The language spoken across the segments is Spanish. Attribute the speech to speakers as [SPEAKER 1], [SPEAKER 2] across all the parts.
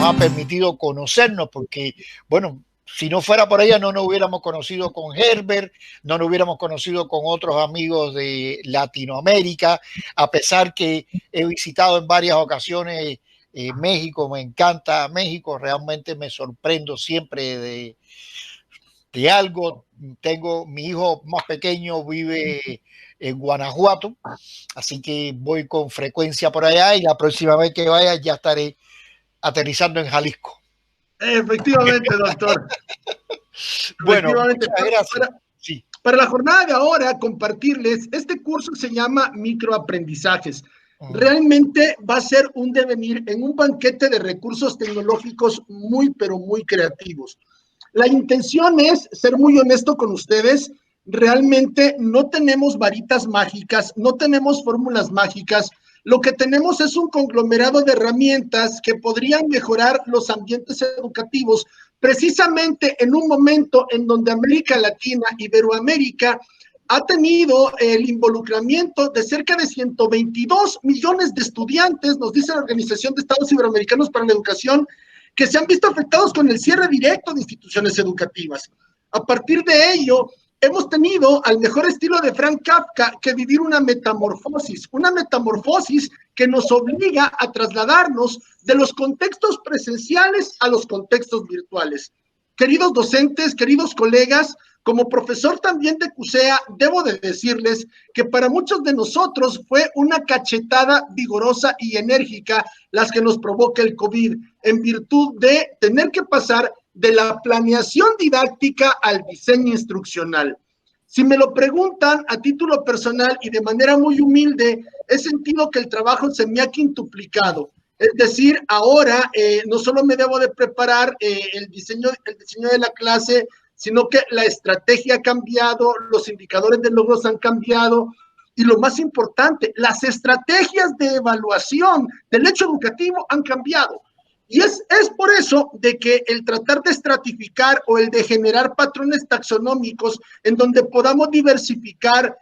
[SPEAKER 1] nos ha permitido conocernos, porque, bueno, si no fuera por ella no nos hubiéramos conocido con Herbert, no nos hubiéramos conocido con otros amigos de Latinoamérica, a pesar que he visitado en varias ocasiones México, me encanta México, realmente me sorprendo siempre de algo. Tengo mi hijo más pequeño vive en Guanajuato, así que voy con frecuencia por allá y la próxima vez que vaya ya estaré aterrizando en Jalisco.
[SPEAKER 2] Efectivamente, doctor.
[SPEAKER 1] Bueno,
[SPEAKER 2] Efectivamente.
[SPEAKER 1] muchas gracias. Sí.
[SPEAKER 2] Para la jornada de ahora, compartirles, este curso se llama Microaprendizajes. Realmente va a ser un devenir en un banquete de recursos tecnológicos muy, pero muy creativos. La intención es ser muy honesto con ustedes. Realmente no tenemos varitas mágicas, no tenemos fórmulas mágicas. Lo que tenemos es un conglomerado de herramientas que podrían mejorar los ambientes educativos, precisamente en un momento en donde América Latina, Iberoamérica, ha tenido el involucramiento de cerca de 122 millones de estudiantes, nos dice la Organización de Estados Iberoamericanos para la Educación, que se han visto afectados con el cierre directo de instituciones educativas. A partir de ello, hemos tenido, al mejor estilo de Frank Kafka, que vivir una metamorfosis que nos obliga a trasladarnos de los contextos presenciales a los contextos virtuales. Queridos docentes, queridos colegas, como profesor también de CUSEA, debo de decirles que para muchos de nosotros fue una cachetada vigorosa y enérgica las que nos provoca el COVID, en virtud de tener que pasar de la planeación didáctica al diseño instruccional. Si me lo preguntan a título personal y de manera muy humilde, he sentido que el trabajo se me ha quintuplicado. Es decir, ahora no solo me debo de preparar el diseño de la clase, sino que la estrategia ha cambiado, los indicadores de logros han cambiado y lo más importante, las estrategias de evaluación del hecho educativo han cambiado. Y es por eso de que el tratar de estratificar o el de generar patrones taxonómicos en donde podamos diversificar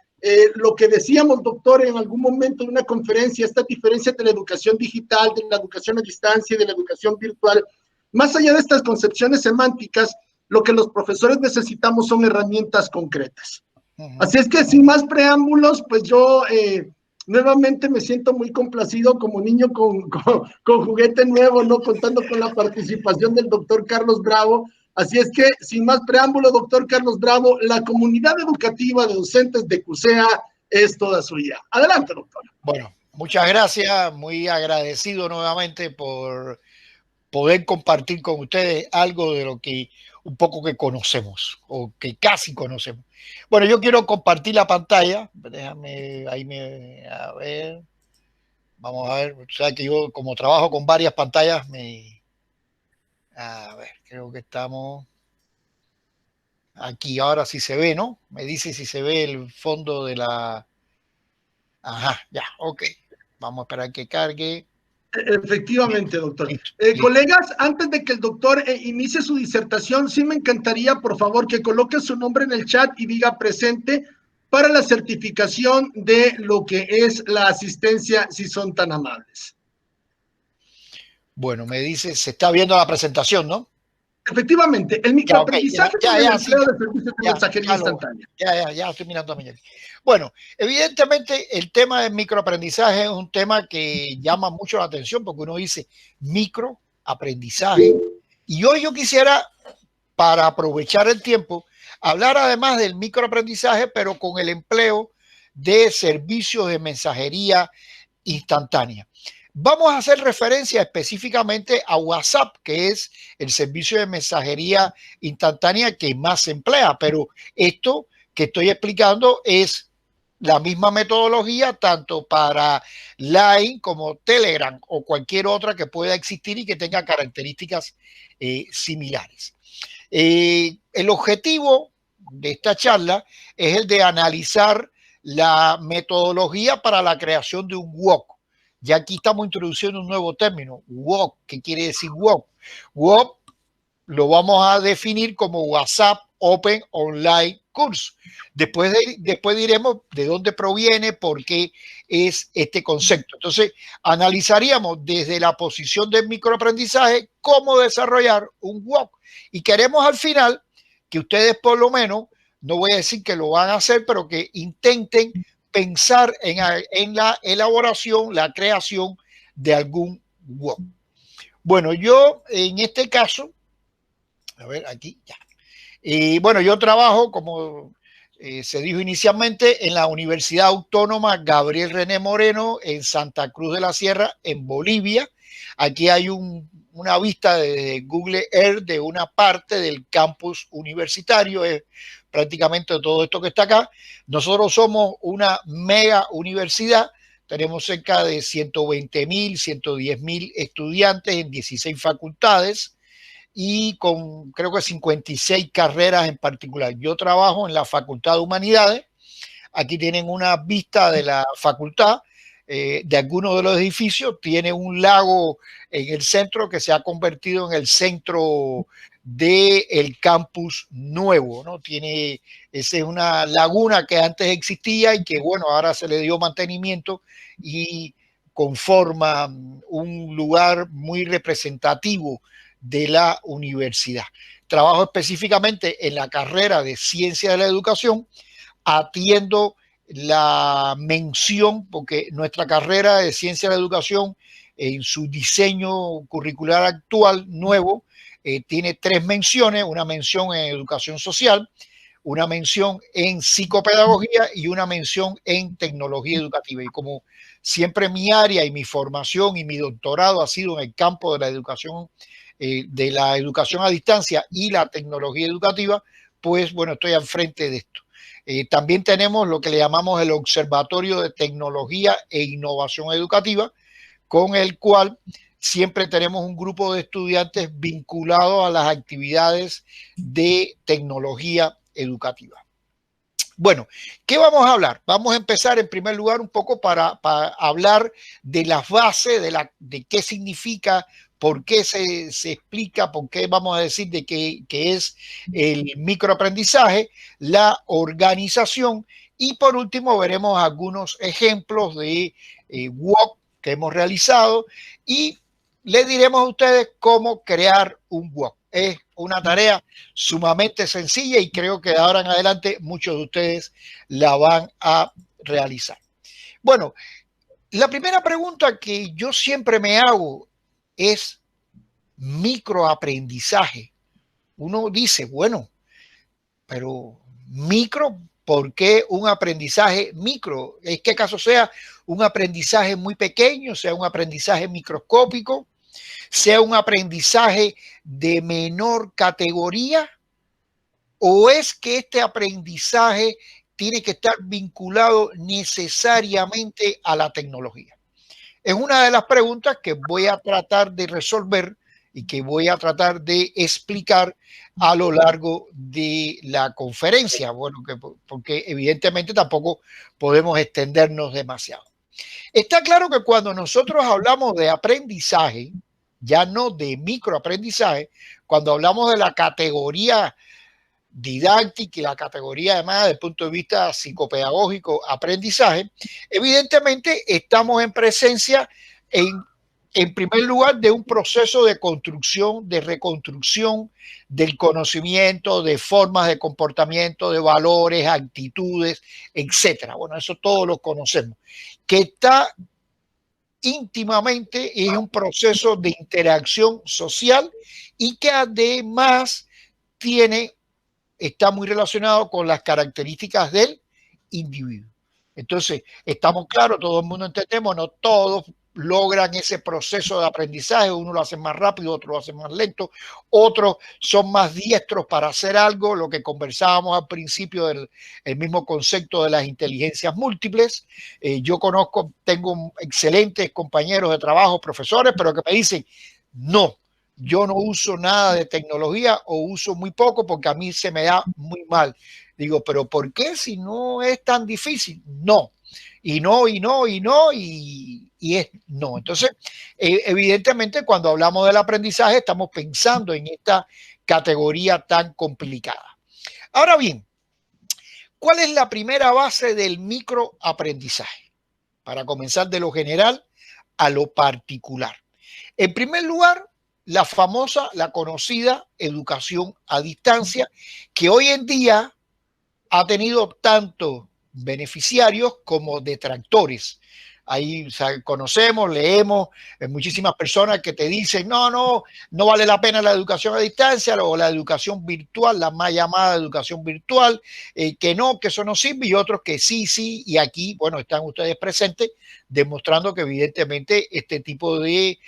[SPEAKER 2] lo que decíamos, doctor, en algún momento de una conferencia, esta diferencia de la educación digital, de la educación a distancia y de la educación virtual, más allá de estas concepciones semánticas, lo que los profesores necesitamos son herramientas concretas. Así es que sin más preámbulos, pues yo nuevamente me siento muy complacido como niño con juguete nuevo, ¿no? Contando con la participación del doctor Carlos Bravo. Así es que, sin más preámbulo, doctor Carlos Bravo, la comunidad educativa de docentes de CUSEA es toda suya. Adelante, doctor.
[SPEAKER 1] Bueno, muchas gracias, muy agradecido nuevamente por poder compartir con ustedes algo de lo que un poco que conocemos o que casi conocemos. Bueno, yo quiero compartir la pantalla. Déjame, a ver. Vamos a ver, o sea que yo como trabajo con varias pantallas, a ver, creo que estamos aquí. Ahora sí se ve, ¿no? Me dice si se ve el fondo de la... Ajá, ya, ok. Vamos a esperar que cargue.
[SPEAKER 2] Efectivamente, doctor.
[SPEAKER 1] Listo.
[SPEAKER 2] Colegas, antes de que el doctor inicie su disertación, sí me encantaría, por favor, que coloque su nombre en el chat y diga presente para la certificación de lo que es la asistencia, si son tan amables.
[SPEAKER 1] Bueno, me dice, se está viendo la presentación, ¿no?
[SPEAKER 2] Efectivamente, el microaprendizaje es el empleo de servicios de mensajería instantánea.
[SPEAKER 1] Ya estoy mirando a mí. Bueno, evidentemente el tema del microaprendizaje es un tema que llama mucho la atención porque uno dice microaprendizaje. Y hoy yo quisiera, para aprovechar el tiempo, hablar además del microaprendizaje, pero con el empleo de servicios de mensajería instantánea. Vamos a hacer referencia específicamente a WhatsApp, que es el servicio de mensajería instantánea que más se emplea, pero esto que estoy explicando es la misma metodología tanto para Line como Telegram o cualquier otra que pueda existir y que tenga características similares. El objetivo de esta charla es el de analizar la metodología para la creación de un WOC. Ya aquí estamos introduciendo un nuevo término, WOC. ¿Qué quiere decir WOC? WOC, lo vamos a definir como WhatsApp Open Online Course. Después diremos de dónde proviene, por qué es este concepto. Entonces, analizaríamos desde la posición del microaprendizaje cómo desarrollar un WOC. Y queremos al final que ustedes por lo menos, no voy a decir que lo van a hacer, pero que intenten pensar en la elaboración, la creación de algún WOC. Bueno, yo en este caso, a ver, aquí ya. Bueno, yo trabajo, como se dijo inicialmente, en la Universidad Autónoma Gabriel René Moreno en Santa Cruz de la Sierra, en Bolivia. Aquí hay una vista de Google Earth de una parte del campus universitario, es prácticamente todo esto que está acá. Nosotros somos una mega universidad, tenemos cerca de 120.000, 110.000 estudiantes en 16 facultades y con creo que 56 carreras en particular. Yo trabajo en la Facultad de Humanidades. Aquí tienen una vista de la facultad, de algunos de los edificios. Tiene un lago en el centro que se ha convertido en el centro del campus nuevo, ¿no? Esa es una laguna que antes existía y que, bueno, ahora se le dio mantenimiento y conforma un lugar muy representativo de la universidad. Trabajo específicamente en la carrera de Ciencia de la Educación, atiendo la mención, porque nuestra carrera de Ciencia de la Educación en su diseño curricular actual nuevo tiene 3 menciones, una mención en educación social, una mención en psicopedagogía y una mención en tecnología educativa. Y como siempre mi área y mi formación y mi doctorado ha sido en el campo de la educación a distancia y la tecnología educativa, pues bueno, estoy al frente de esto. También tenemos lo que le llamamos el Observatorio de Tecnología e Innovación Educativa, con el cual siempre tenemos un grupo de estudiantes vinculados a las actividades de tecnología educativa. Bueno, ¿qué vamos a hablar? Vamos a empezar en primer lugar un poco para hablar de las bases, de qué significa, por qué se explica, por qué vamos a decir de qué es el microaprendizaje, la organización y por último veremos algunos ejemplos de WOC que hemos realizado y les diremos a ustedes cómo crear un WOC. Es una tarea sumamente sencilla y creo que de ahora en adelante muchos de ustedes la van a realizar. Bueno, la primera pregunta que yo siempre me hago es microaprendizaje. Uno dice, bueno, pero micro, ¿por qué un aprendizaje micro? ¿Es que acaso sea un aprendizaje muy pequeño, sea un aprendizaje microscópico, sea un aprendizaje de menor categoría? ¿O es que este aprendizaje tiene que estar vinculado necesariamente a la tecnología? Es una de las preguntas que voy a tratar de resolver y que voy a tratar de explicar a lo largo de la conferencia. Bueno, porque evidentemente tampoco podemos extendernos demasiado. Está claro que cuando nosotros hablamos de aprendizaje, ya no de microaprendizaje, cuando hablamos de la categoría didáctica y la categoría además desde el punto de vista psicopedagógico, aprendizaje, evidentemente estamos en presencia en primer lugar de un proceso de construcción, de reconstrucción del conocimiento, de formas de comportamiento, de valores, actitudes, etcétera. Bueno, eso todos lo conocemos, que está íntimamente en un proceso de interacción social y que además está muy relacionado con las características del individuo. Entonces, estamos claros, todo el mundo entendemos, no todos logran ese proceso de aprendizaje, uno lo hace más rápido, otro lo hace más lento, otros son más diestros para hacer algo, lo que conversábamos al principio del el mismo concepto de las inteligencias múltiples. Yo tengo excelentes compañeros de trabajo, profesores, pero que me dicen, no, yo no uso nada de tecnología o uso muy poco porque a mí se me da muy mal. Digo, pero ¿por qué si no es tan difícil? No. Y no, y no, y no, y es no. Entonces, evidentemente, cuando hablamos del aprendizaje, estamos pensando en esta categoría tan complicada. Ahora bien, ¿cuál es la primera base del microaprendizaje? Para comenzar de lo general a lo particular. En primer lugar, la famosa, la conocida educación a distancia, que hoy en día ha tenido tanto beneficiarios como detractores. Ahí, o sea, conocemos, leemos muchísimas personas que te dicen, no vale la pena la educación a distancia o la educación virtual, la más llamada educación virtual, que eso no sirve, y otros que sí, y aquí, bueno, están ustedes presentes demostrando que evidentemente este tipo de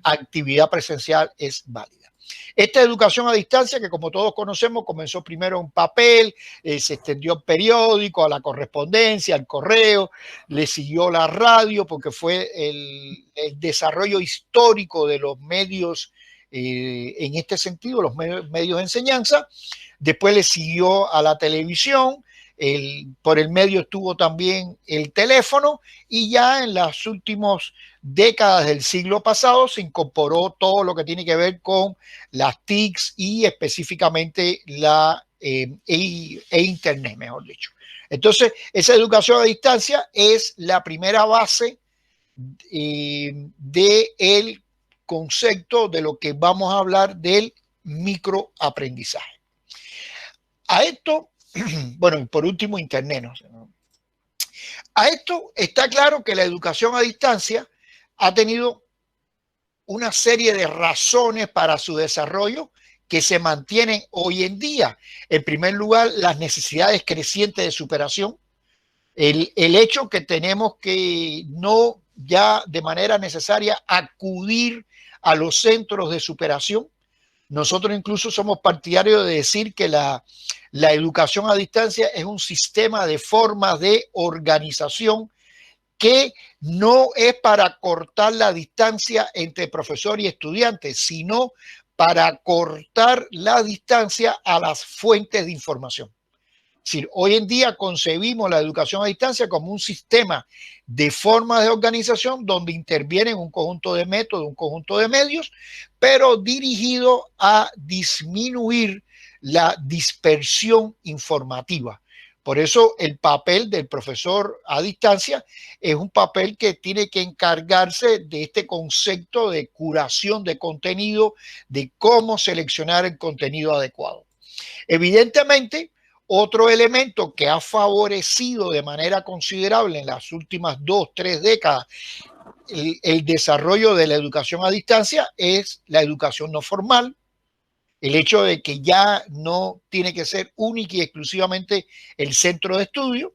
[SPEAKER 1] actividad presencial es válida. Esta educación a distancia, que como todos conocemos, comenzó primero en papel, se extendió al periódico, a la correspondencia, al correo, le siguió la radio, porque fue el desarrollo histórico de los medios en este sentido, los medios de enseñanza. Después le siguió a la televisión, por el medio estuvo también el teléfono, y ya en las últimas décadas del siglo pasado se incorporó todo lo que tiene que ver con las TICs y específicamente Internet, mejor dicho. Entonces, esa educación a distancia es la primera base del concepto de lo que vamos a hablar del microaprendizaje. A esto, bueno, por último, Internet, ¿no? A esto está claro que la educación a distancia ha tenido una serie de razones para su desarrollo que se mantienen hoy en día. En primer lugar, las necesidades crecientes de superación, el hecho que tenemos que no ya de manera necesaria acudir a los centros de superación. Nosotros incluso somos partidarios de decir que la educación a distancia es un sistema de formas de organización que no es para cortar la distancia entre profesor y estudiante, sino para cortar la distancia a las fuentes de información. Es decir, hoy en día concebimos la educación a distancia como un sistema de formas de organización donde intervienen un conjunto de métodos, un conjunto de medios, pero dirigido a disminuir la dispersión informativa. Por eso el papel del profesor a distancia es un papel que tiene que encargarse de este concepto de curación de contenido, de cómo seleccionar el contenido adecuado. Evidentemente, otro elemento que ha favorecido de manera considerable en las últimas 2-3 décadas el desarrollo de la educación a distancia es la educación no formal. El hecho de que ya no tiene que ser única y exclusivamente el centro de estudio,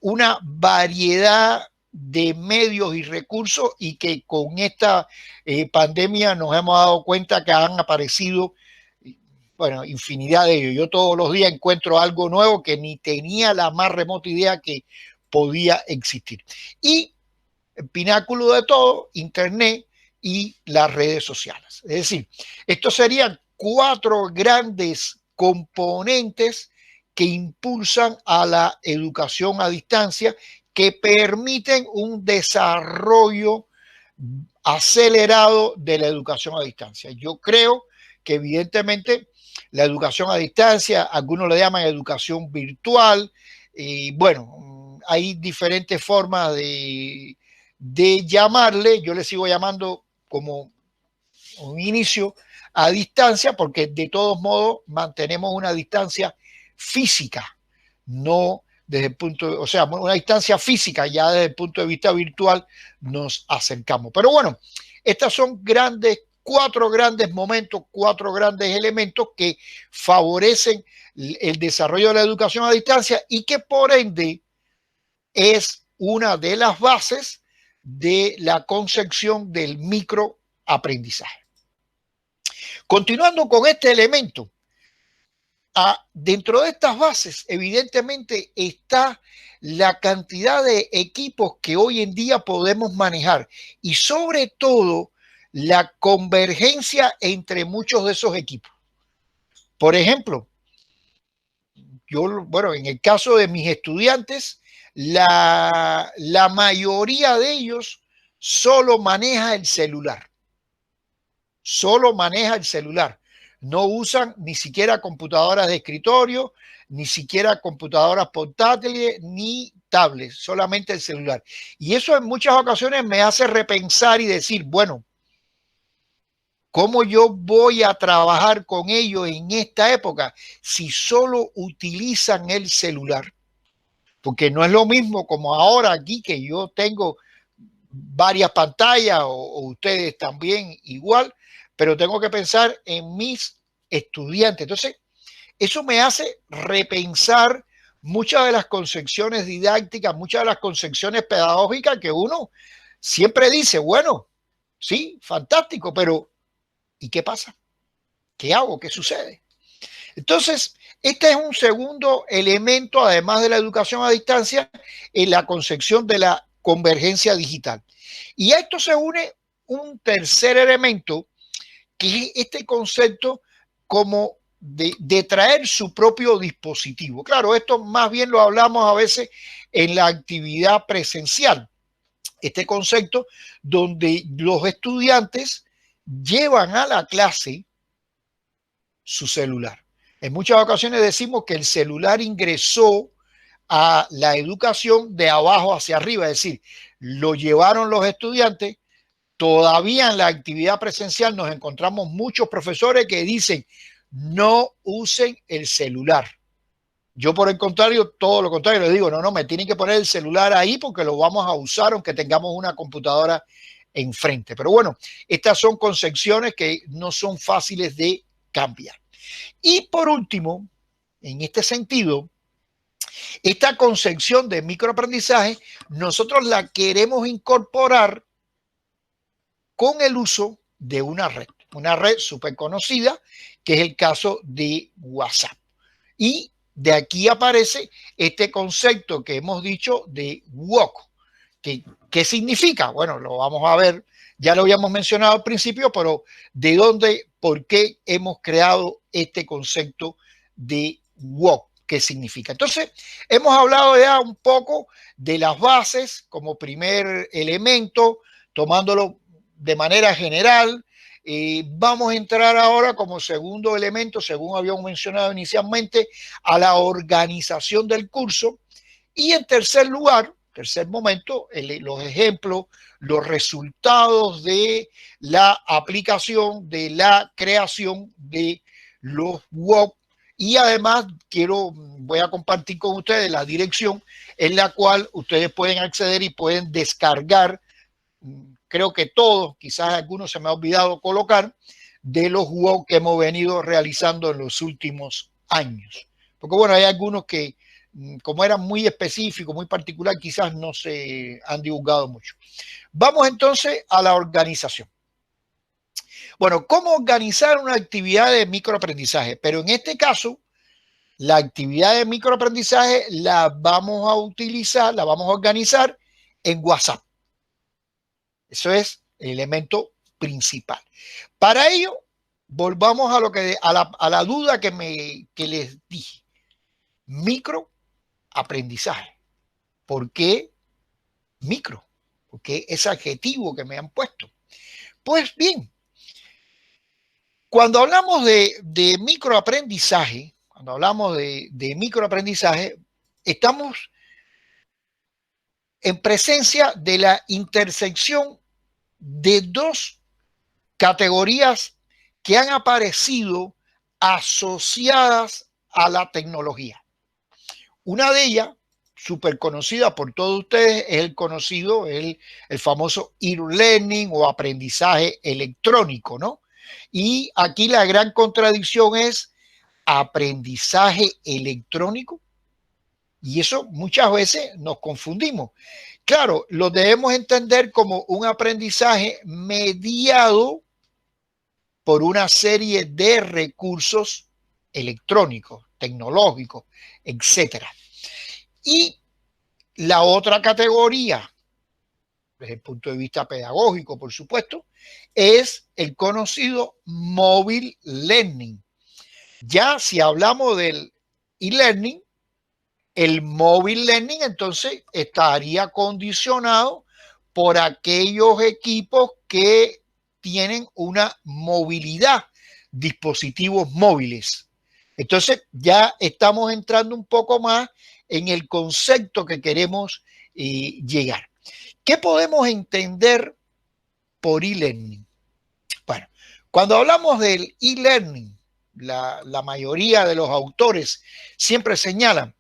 [SPEAKER 1] una variedad de medios y recursos, y que con esta pandemia nos hemos dado cuenta que han aparecido, bueno, infinidad de ellos. Yo todos los días encuentro algo nuevo que ni tenía la más remota idea que podía existir. Y el pináculo de todo, Internet y las redes sociales. Es decir, estos serían 4 grandes componentes que impulsan a la educación a distancia, que permiten un desarrollo acelerado de la educación a distancia. Yo creo que evidentemente la educación a distancia, algunos le llaman educación virtual, y bueno, hay diferentes formas de llamarle. Yo le sigo llamando como un inicio a distancia, porque de todos modos mantenemos una distancia física, no desde el punto, o sea, una distancia física, ya desde el punto de vista virtual nos acercamos. Pero bueno, estas son 4 grandes momentos, 4 grandes elementos que favorecen el desarrollo de la educación a distancia, y que por ende es una de las bases de la concepción del microaprendizaje. Continuando con este elemento, dentro de estas bases evidentemente está la cantidad de equipos que hoy en día podemos manejar, y sobre todo la convergencia entre muchos de esos equipos. Por ejemplo, bueno, en el caso de mis estudiantes, la mayoría de ellos solo maneja el celular. Solo maneja el celular. no usan ni siquiera computadoras de escritorio, ni siquiera computadoras portátiles, ni tablets, solamente el celular. Y eso en muchas ocasiones me hace repensar y decir, bueno, ¿cómo yo voy a trabajar con ellos en esta época si solo utilizan el celular? Porque no es lo mismo como ahora aquí que yo tengo varias pantallas o ustedes también igual, pero tengo que pensar en mis estudiantes. Entonces, eso me hace repensar muchas de las concepciones didácticas, muchas de las concepciones pedagógicas que uno siempre dice, bueno, sí, fantástico, pero ¿y qué pasa? ¿Qué hago? ¿Qué sucede? Entonces, este es un segundo elemento, además de la educación a distancia, en la concepción de la convergencia digital. Y a esto se une un tercer elemento, que es este concepto como de traer su propio dispositivo. Claro, esto más bien lo hablamos a veces en la actividad presencial. Este concepto donde los estudiantes llevan a la clase su celular. En muchas ocasiones decimos que el celular ingresó a la educación de abajo hacia arriba, es decir, lo llevaron los estudiantes. Todavía en la actividad presencial nos encontramos muchos profesores que dicen no usen el celular. Yo por el contrario, todo lo contrario, les digo, no, me tienen que poner el celular ahí porque lo vamos a usar aunque tengamos una computadora enfrente. Pero bueno, estas son concepciones que no son fáciles de cambiar. Y por último, en este sentido, esta concepción de microaprendizaje, nosotros la queremos incorporar con el uso de una red súper conocida, que es el caso de WhatsApp. Y de aquí aparece este concepto que hemos dicho de WOC. ¿Qué significa? Bueno, lo vamos a ver, ya lo habíamos mencionado al principio, pero ¿de dónde, por qué hemos creado este concepto de WOC? ¿Qué significa? Entonces, hemos hablado ya un poco de las bases como primer elemento, tomándolo de manera general. Vamos a entrar ahora como segundo elemento, según habíamos mencionado inicialmente, a la organización del curso. Y en tercer lugar, tercer momento, los ejemplos, los resultados de la aplicación, de la creación de los WOC. Y además voy a compartir con ustedes la dirección en la cual ustedes pueden acceder y pueden descargar, creo que todos, quizás algunos se me ha olvidado colocar, de los WOC que hemos venido realizando en los últimos años. Porque bueno, hay algunos que, como eran muy específicos, muy particular, quizás no se han divulgado mucho. Vamos entonces a la organización. Bueno, ¿cómo organizar una actividad de microaprendizaje? Pero en este caso, la actividad de microaprendizaje la vamos a utilizar, la vamos a organizar en WhatsApp. Eso es el elemento principal. Para ello, volvamos a la duda que les dije. Microaprendizaje. ¿Por qué micro? ¿Por qué ese adjetivo que me han puesto? Pues bien, cuando hablamos de microaprendizaje, estamos en presencia de la intersección de dos categorías que han aparecido asociadas a la tecnología. Una de ellas, súper conocida por todos ustedes, es el famoso e-learning o aprendizaje electrónico, ¿no? Y aquí la gran contradicción es aprendizaje electrónico. Y eso muchas veces nos confundimos. Claro, lo debemos entender como un aprendizaje mediado por una serie de recursos electrónicos, tecnológicos, etcétera. Y la otra categoría, desde el punto de vista pedagógico, por supuesto, es el conocido mobile learning. Ya si hablamos del e-learning, el mobile learning entonces estaría condicionado por aquellos equipos que tienen una movilidad dispositivos móviles. Entonces ya estamos entrando un poco más en el concepto que queremos llegar. ¿Qué podemos entender por e-learning? Bueno, cuando hablamos del e-learning, la mayoría de los autores siempre señalan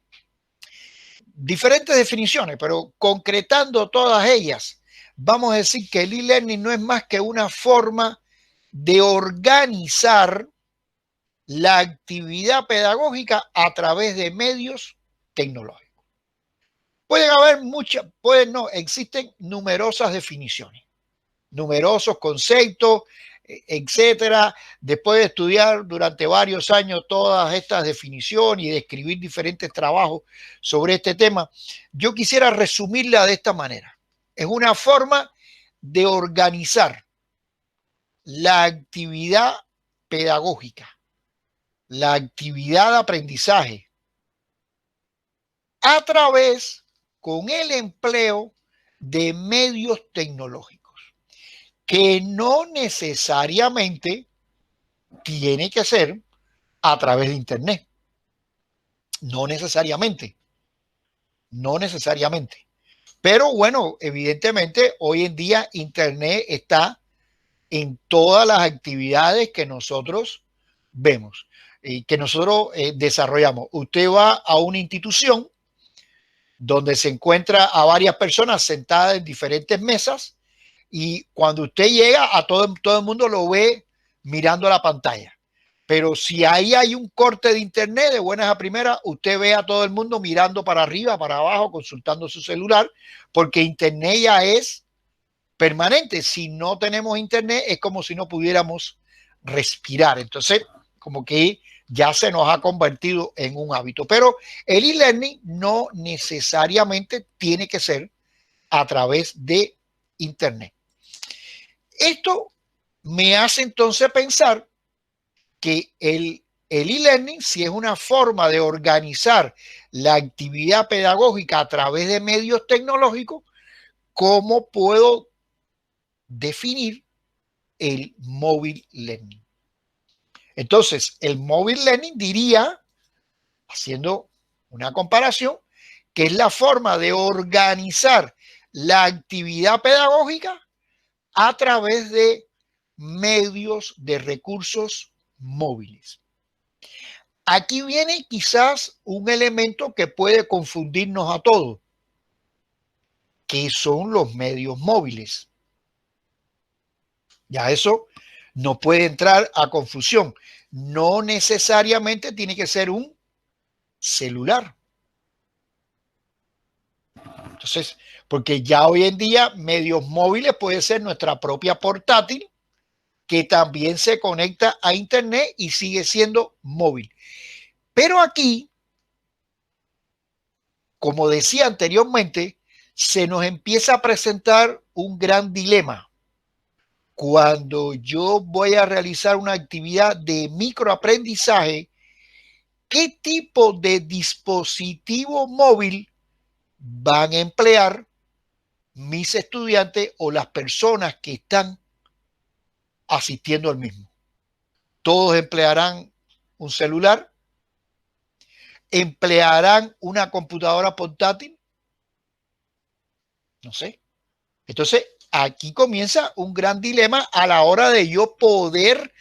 [SPEAKER 1] diferentes definiciones, pero concretando todas ellas, vamos a decir que el e-learning no es más que una forma de organizar la actividad pedagógica a través de medios tecnológicos. Pueden haber muchas, no, existen numerosas definiciones, numerosos conceptos, etcétera. Después de estudiar durante varios años todas estas definiciones y de escribir diferentes trabajos sobre este tema, yo quisiera resumirla de esta manera. Es una forma de organizar la actividad pedagógica, la actividad de aprendizaje, a través con el empleo de medios tecnológicos, que no necesariamente tiene que ser a través de Internet. No necesariamente. No necesariamente. Pero bueno, evidentemente hoy en día Internet está en todas las actividades que nosotros vemos y que nosotros desarrollamos. Usted va a una institución donde se encuentra a varias personas sentadas en diferentes mesas y cuando usted llega a todo el mundo lo ve mirando la pantalla. Pero si ahí hay un corte de internet de buenas a primeras, usted ve a todo el mundo mirando para arriba, para abajo, consultando su celular, porque internet ya es permanente. Si no tenemos internet es como si no pudiéramos respirar. Entonces, como que ya se nos ha convertido en un hábito. Pero el e-learning no necesariamente tiene que ser a través de internet. Esto me hace entonces pensar que el e-learning, si es una forma de organizar la actividad pedagógica a través de medios tecnológicos, ¿cómo puedo definir el mobile learning? Entonces, el mobile learning diría, haciendo una comparación, que es la forma de organizar la actividad pedagógica a través de medios de recursos móviles. Aquí viene quizás un elemento que puede confundirnos a todos, que son los medios móviles. Ya eso no puede entrar a confusión. No necesariamente tiene que ser un celular. Entonces, porque ya hoy en día medios móviles puede ser nuestra propia portátil, que también se conecta a internet y sigue siendo móvil. Pero aquí, como decía anteriormente, se nos empieza a presentar un gran dilema. Cuando yo voy a realizar una actividad de microaprendizaje, ¿qué tipo de dispositivo móvil van a emplear mis estudiantes o las personas que están asistiendo al mismo? ¿Todos emplearán un celular? ¿Emplearán una computadora portátil? No sé. Entonces, aquí comienza un gran dilema a la hora de yo poder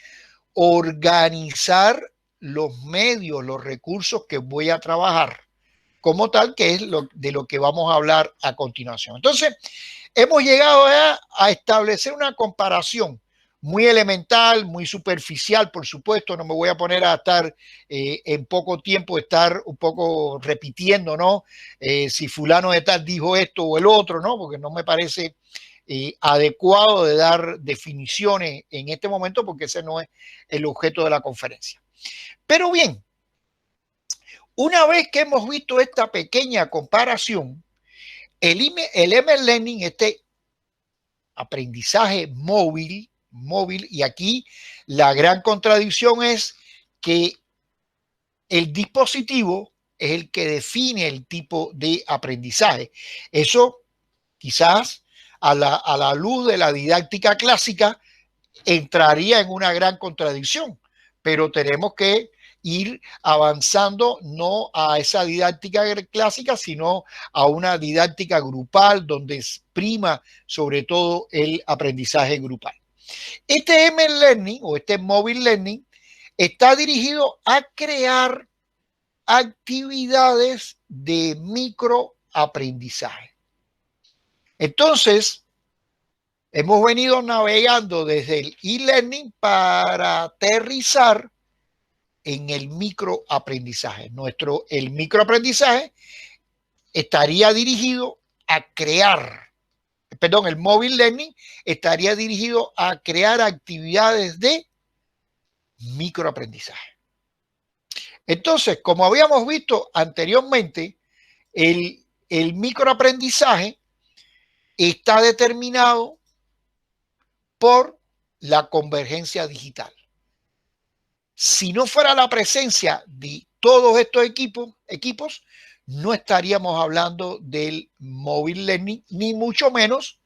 [SPEAKER 1] organizar los medios, los recursos que voy a trabajar como tal, que es de lo que vamos a hablar a continuación. Entonces, hemos llegado a establecer una comparación muy elemental, muy superficial, por supuesto. No me voy a poner a estar en poco tiempo, estar un poco repitiendo, ¿no? Si fulano de tal dijo esto o el otro, ¿no? Porque no me parece adecuado de dar definiciones en este momento, porque ese no es el objeto de la conferencia. Pero bien, una vez que hemos visto esta pequeña comparación, el M-Learning, este aprendizaje móvil, y aquí la gran contradicción es que el dispositivo es el que define el tipo de aprendizaje. Eso quizás a la luz de la didáctica clásica entraría en una gran contradicción, pero tenemos que ir avanzando no a esa didáctica clásica, sino a una didáctica grupal donde prima sobre todo el aprendizaje grupal. Este M-Learning o este Mobile Learning está dirigido a crear actividades de microaprendizaje. Entonces, hemos venido navegando desde el e-learning para aterrizar en el microaprendizaje. El microaprendizaje estaría dirigido a crear, el mobile learning estaría dirigido a crear actividades de microaprendizaje. Entonces, como habíamos visto anteriormente, el microaprendizaje está determinado por la convergencia digital. Si no fuera la presencia de todos estos equipos, no estaríamos hablando del mobile learning, ni mucho menos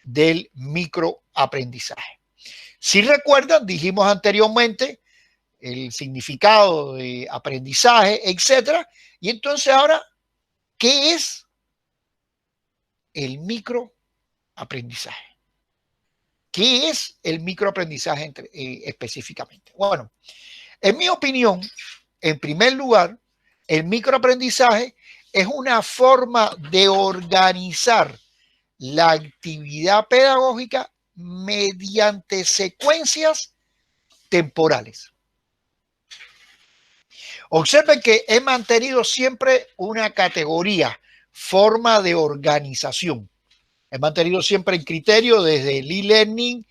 [SPEAKER 1] del microaprendizaje. Si recuerdan, dijimos anteriormente el significado de aprendizaje, etcétera. Y entonces ahora, ¿qué es el microaprendizaje? ¿Qué es el microaprendizaje específicamente? Bueno, en mi opinión, en primer lugar, el microaprendizaje es una forma de organizar la actividad pedagógica mediante secuencias temporales. Observen que he mantenido siempre una categoría, forma de organización. He mantenido siempre el criterio desde el e-learning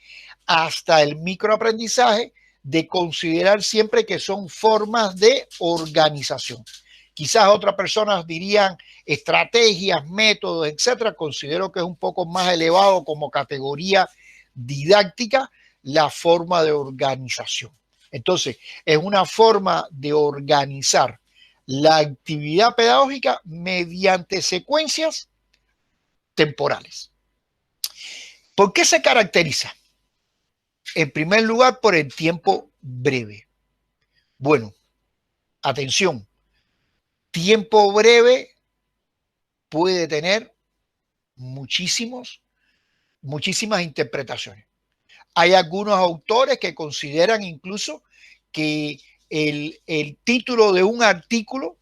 [SPEAKER 1] hasta el microaprendizaje de considerar siempre que son formas de organización. Quizás otras personas dirían estrategias, métodos, etcétera. Considero que es un poco más elevado como categoría didáctica la forma de organización. Entonces, es una forma de organizar la actividad pedagógica mediante secuencias temporales. ¿Por qué se caracteriza? En primer lugar, por el tiempo breve. Bueno, atención, tiempo breve puede tener muchísimas interpretaciones. Hay algunos autores que consideran incluso que el título de un artículo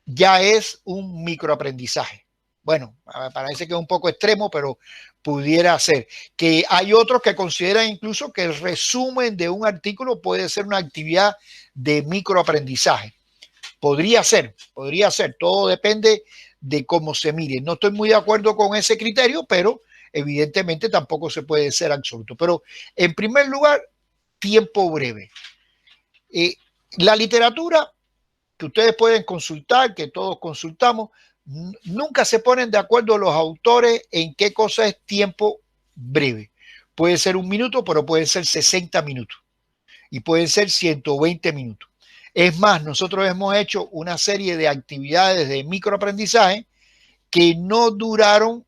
[SPEAKER 1] ya es un microaprendizaje. Bueno, parece que es un poco extremo, pero pudiera ser. Que hay otros que consideran incluso que el resumen de un artículo puede ser una actividad de microaprendizaje. Podría ser. Todo depende de cómo se mire. No estoy muy de acuerdo con ese criterio, pero evidentemente tampoco se puede ser absoluto. Pero en primer lugar, tiempo breve. La literatura que ustedes pueden consultar, que todos consultamos, nunca se ponen de acuerdo los autores en qué cosa es tiempo breve. Puede ser 1 minuto, pero pueden ser 60 minutos y pueden ser 120 minutos. Es más, nosotros hemos hecho una serie de actividades de microaprendizaje que duraban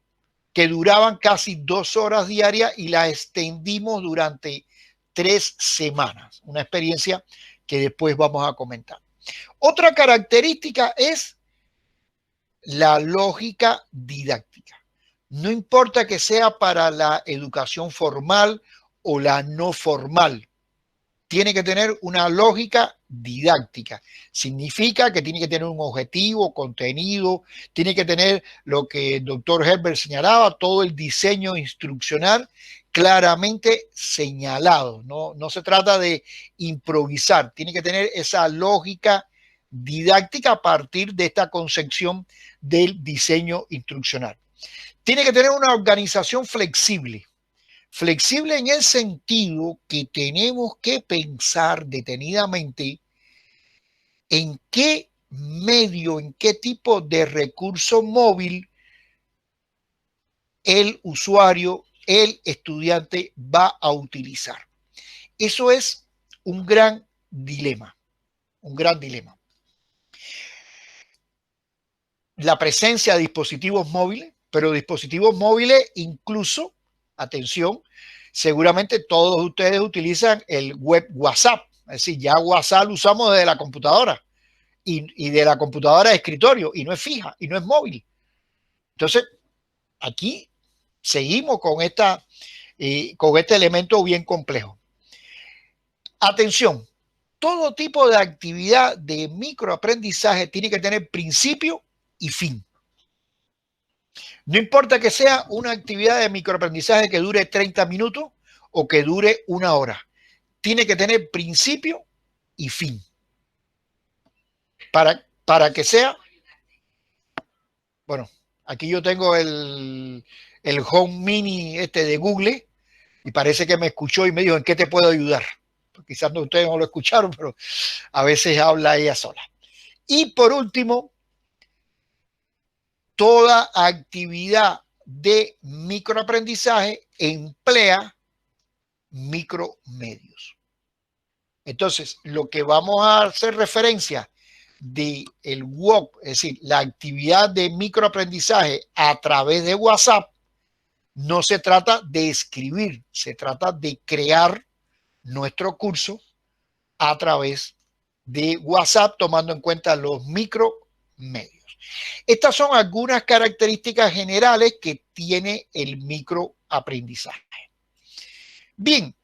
[SPEAKER 1] casi 2 horas diarias y las extendimos durante 3 semanas. Una experiencia que después vamos a comentar. Otra característica es la lógica didáctica. No importa que sea para la educación formal o la no formal, tiene que tener una lógica didáctica. Significa que tiene que tener un objetivo, contenido, tiene que tener lo que el doctor Herbert señalaba, todo el diseño instruccional claramente señalado. No se trata de improvisar, tiene que tener esa lógica didáctica a partir de esta concepción del diseño instruccional. Tiene que tener una organización flexible. Flexible en el sentido que tenemos que pensar detenidamente en qué medio, en qué tipo de recurso móvil el usuario, el estudiante va a utilizar. Eso es un gran dilema, La presencia de dispositivos móviles, pero dispositivos móviles incluso, atención, seguramente todos ustedes utilizan el web WhatsApp, Es decir, ya WhatsApp lo usamos desde la computadora y de la computadora de escritorio y no es fija y no es móvil. Entonces, aquí seguimos con este elemento bien complejo. Atención, todo tipo de actividad de microaprendizaje tiene que tener principio y fin. No importa que sea una actividad de microaprendizaje que dure 30 minutos o que dure 1 hora. Tiene que tener principio y fin. Para que sea, bueno, aquí yo tengo el Home Mini de Google y parece que me escuchó y me dijo, ¿en qué te puedo ayudar? Pues quizás ustedes no lo escucharon, pero a veces habla ella sola. Y por último, toda actividad de microaprendizaje emplea micromedios. Entonces, lo que vamos a hacer referencia del WOC, es decir, la actividad de microaprendizaje a través de WhatsApp, no se trata de escribir, se trata de crear nuestro curso a través de WhatsApp, tomando en cuenta los micromedios. Estas son algunas características generales que tiene el microaprendizaje. Bien,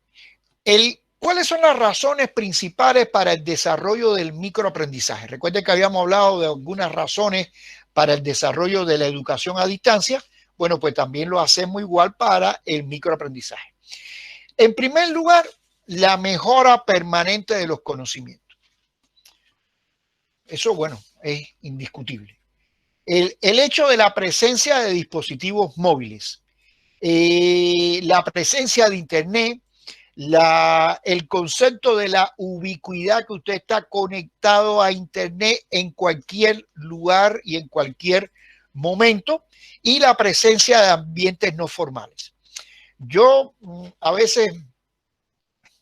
[SPEAKER 1] ¿cuáles son las razones principales para el desarrollo del microaprendizaje? Recuerden que habíamos hablado de algunas razones para el desarrollo de la educación a distancia. Bueno, pues también lo hacemos igual para el microaprendizaje. En primer lugar, la mejora permanente de los conocimientos. Eso, bueno, es indiscutible. El hecho de la presencia de dispositivos móviles, la presencia de Internet, el concepto de la ubicuidad, que usted está conectado a Internet en cualquier lugar y en cualquier momento, y la presencia de ambientes no formales. Yo a veces,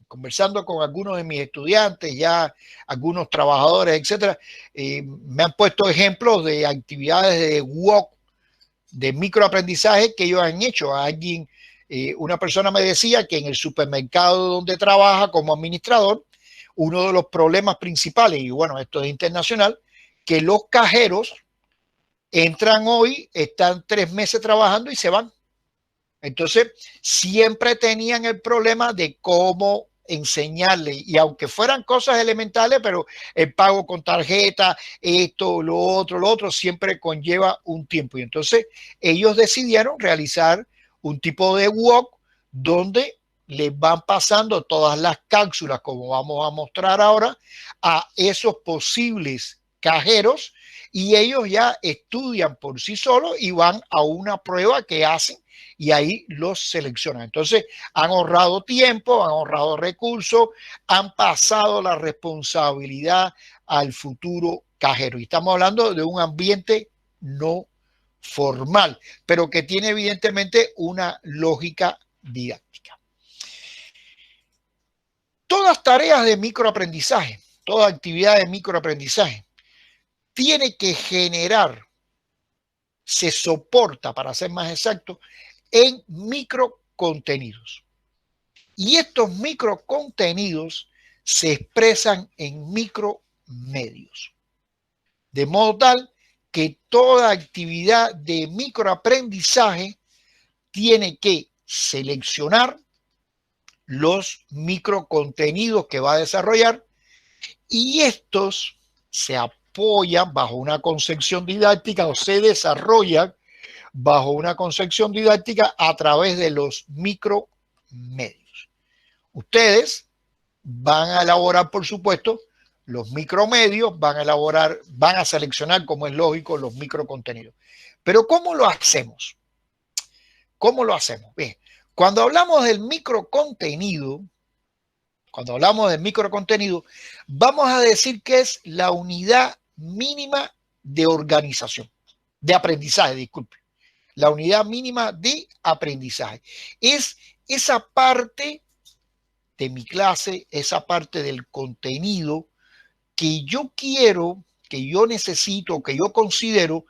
[SPEAKER 1] conversando con algunos de mis estudiantes, ya algunos trabajadores, etcétera, me han puesto ejemplos de actividades de WOC, de microaprendizaje que ellos han hecho. Una persona me decía que en el supermercado donde trabaja como administrador, uno de los problemas principales, y bueno, esto es internacional, que los cajeros entran hoy, están 3 meses trabajando y se van. Entonces, siempre tenían el problema de cómo enseñarle, y aunque fueran cosas elementales, pero el pago con tarjeta, esto, lo otro, siempre conlleva un tiempo. Y entonces ellos decidieron realizar un tipo de WOC donde les van pasando todas las cápsulas, como vamos a mostrar ahora, a esos posibles cajeros, y ellos ya estudian por sí solos y van a una prueba que hacen y ahí los seleccionan. Entonces han ahorrado tiempo, han ahorrado recursos, han pasado la responsabilidad al futuro cajero. Y estamos hablando de un ambiente no formal, pero que tiene evidentemente una lógica didáctica. Todas tareas de microaprendizaje, toda actividad de microaprendizaje tiene que generar, se soporta, para ser más exacto, en microcontenidos. Y estos microcontenidos se expresan en micromedios. De modo tal que toda actividad de microaprendizaje tiene que seleccionar los microcontenidos que va a desarrollar, y estos se apoyan bajo una concepción didáctica o se desarrollan bajo una concepción didáctica a través de los micromedios. Ustedes van a elaborar, por supuesto, los micromedios, van a seleccionar, como es lógico, los microcontenidos. Pero ¿cómo lo hacemos? ¿Cómo lo hacemos? Bien, cuando hablamos del microcontenido, vamos a decir que es la unidad mínima de organización, de aprendizaje, disculpe. La unidad mínima de aprendizaje. Es esa parte de mi clase, esa parte del contenido que yo quiero, que yo necesito, que yo considero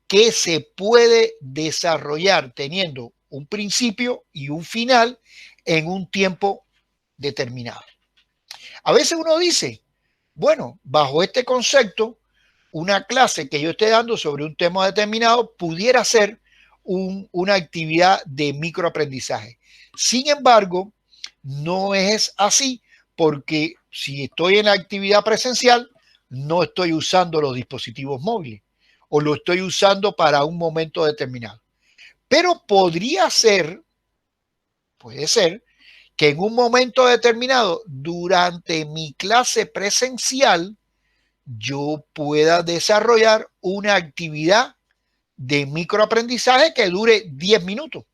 [SPEAKER 1] que se puede desarrollar teniendo un principio y un final en un tiempo determinado. A veces uno dice, bueno, bajo este concepto, una clase que yo esté dando sobre un tema determinado pudiera ser una actividad de microaprendizaje. Sin embargo, no es así porque si estoy en la actividad presencial, no estoy usando los dispositivos móviles o lo estoy usando para un momento determinado. Pero podría ser, puede ser, que en un momento determinado, durante mi clase presencial, yo pueda desarrollar una actividad de microaprendizaje que dure 10 minutos.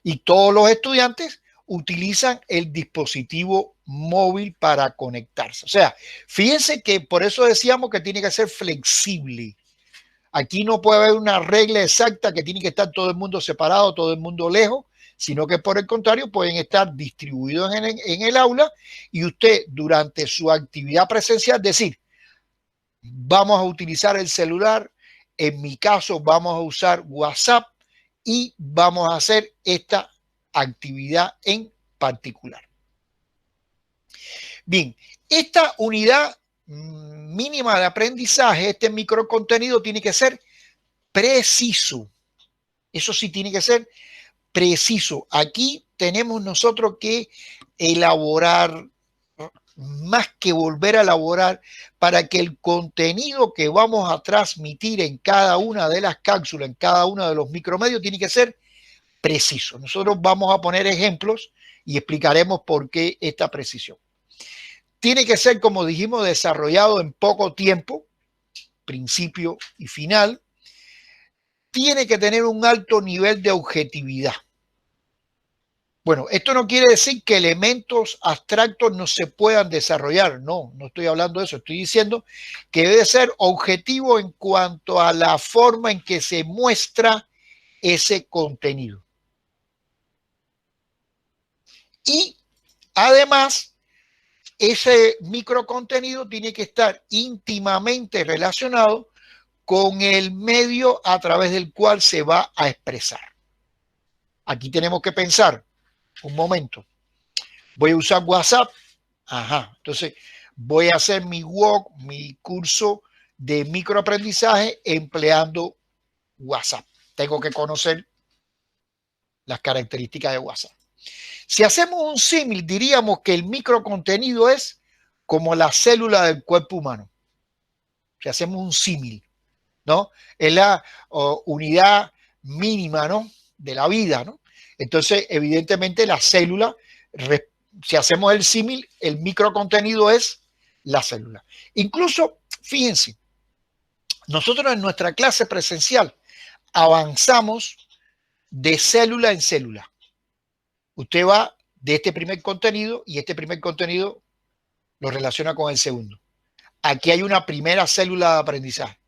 [SPEAKER 1] Y todos los estudiantes utilizan el dispositivo móvil para conectarse. O sea, fíjense que por eso decíamos que tiene que ser flexible. Aquí no puede haber una regla exacta que tiene que estar todo el mundo separado, todo el mundo lejos, sino que por el contrario pueden estar distribuidos en el aula y usted durante su actividad presencial decir, vamos a utilizar el celular, en mi caso vamos a usar WhatsApp y vamos a hacer esta actividad en particular. Bien, esta unidad mínima de aprendizaje, este microcontenido tiene que ser preciso. Eso sí tiene que ser preciso. Aquí tenemos nosotros que elaborar, más que volver a elaborar, para que el contenido que vamos a transmitir en cada una de las cápsulas, en cada uno de los micromedios, tiene que ser preciso. Nosotros vamos a poner ejemplos y explicaremos por qué esta precisión. Tiene que ser, como dijimos, desarrollado en poco tiempo, principio y final. Tiene que tener un alto nivel de objetividad. Bueno, esto no quiere decir que elementos abstractos no se puedan desarrollar. No, no estoy hablando de eso. Estoy diciendo que debe ser objetivo en cuanto a la forma en que se muestra ese contenido. Y además, ese microcontenido tiene que estar íntimamente relacionado con el medio a través del cual se va a expresar. Aquí tenemos que pensar, un momento, voy a usar WhatsApp, entonces voy a hacer mi curso de microaprendizaje empleando WhatsApp. Tengo que conocer las características de WhatsApp. Si hacemos un símil, diríamos que el microcontenido es como la célula del cuerpo humano. Si hacemos un símil, ¿no? Es la unidad mínima, ¿no?, de la vida, ¿no? Entonces, evidentemente, la célula, si hacemos el símil, el microcontenido es la célula. Incluso, fíjense, nosotros en nuestra clase presencial avanzamos de célula en célula. Usted va de este primer contenido y este primer contenido lo relaciona con el segundo. Aquí hay una primera célula de aprendizaje.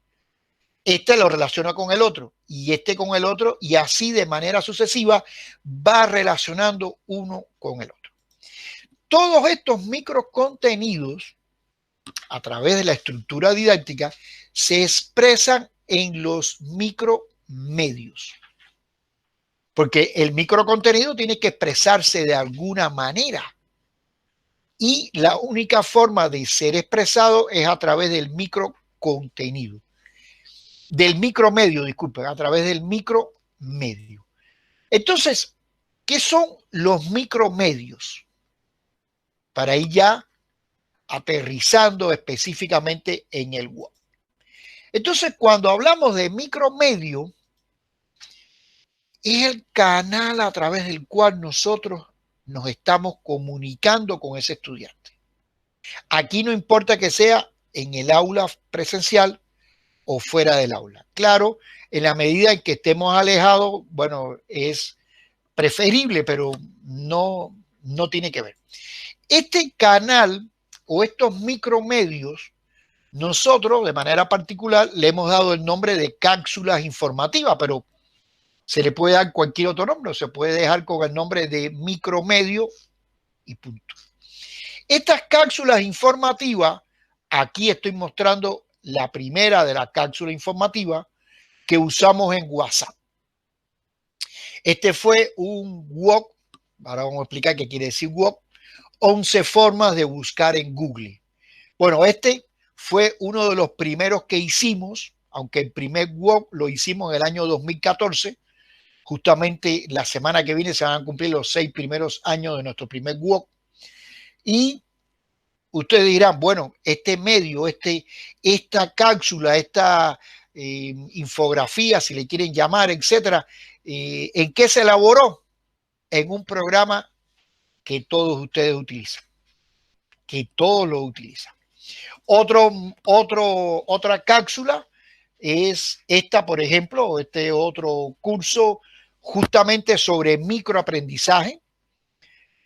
[SPEAKER 1] Este lo relaciona con el otro y este con el otro y así de manera sucesiva va relacionando uno con el otro. Todos estos microcontenidos a través de la estructura didáctica se expresan en los micromedios. Porque el microcontenido tiene que expresarse de alguna manera. Y la única forma de ser expresado es a través del microcontenido. Del micromedio, disculpen, a través del micromedio. Entonces, ¿qué son los micromedios? Para ir ya aterrizando específicamente en el web. Entonces, cuando hablamos de micromedio, es el canal a través del cual nosotros nos estamos comunicando con ese estudiante. Aquí no importa que sea en el aula presencial o fuera del aula. Claro, en la medida en que estemos alejados, bueno, es preferible, pero no tiene que ver. Este canal o estos micromedios, nosotros de manera particular le hemos dado el nombre de cápsulas informativas, pero se le puede dar cualquier otro nombre, o se puede dejar con el nombre de micromedio y punto. Estas cápsulas informativas, aquí estoy mostrando la primera de la cápsula informativa que usamos en WhatsApp. Este fue un walk, ahora vamos a explicar qué quiere decir walk, 11 formas de buscar en Google. Bueno, este fue uno de los primeros que hicimos, aunque el primer WOC lo hicimos en el año 2014. Justamente la semana que viene se van a cumplir los 6 primeros años de nuestro primer WOC. Y ustedes dirán, bueno, este medio, esta cápsula, esta infografía, si le quieren llamar, etcétera, ¿en qué se elaboró? En un programa que todos ustedes utilizan, que todos lo utilizan. Otra cápsula es esta, por ejemplo, este otro curso justamente sobre microaprendizaje,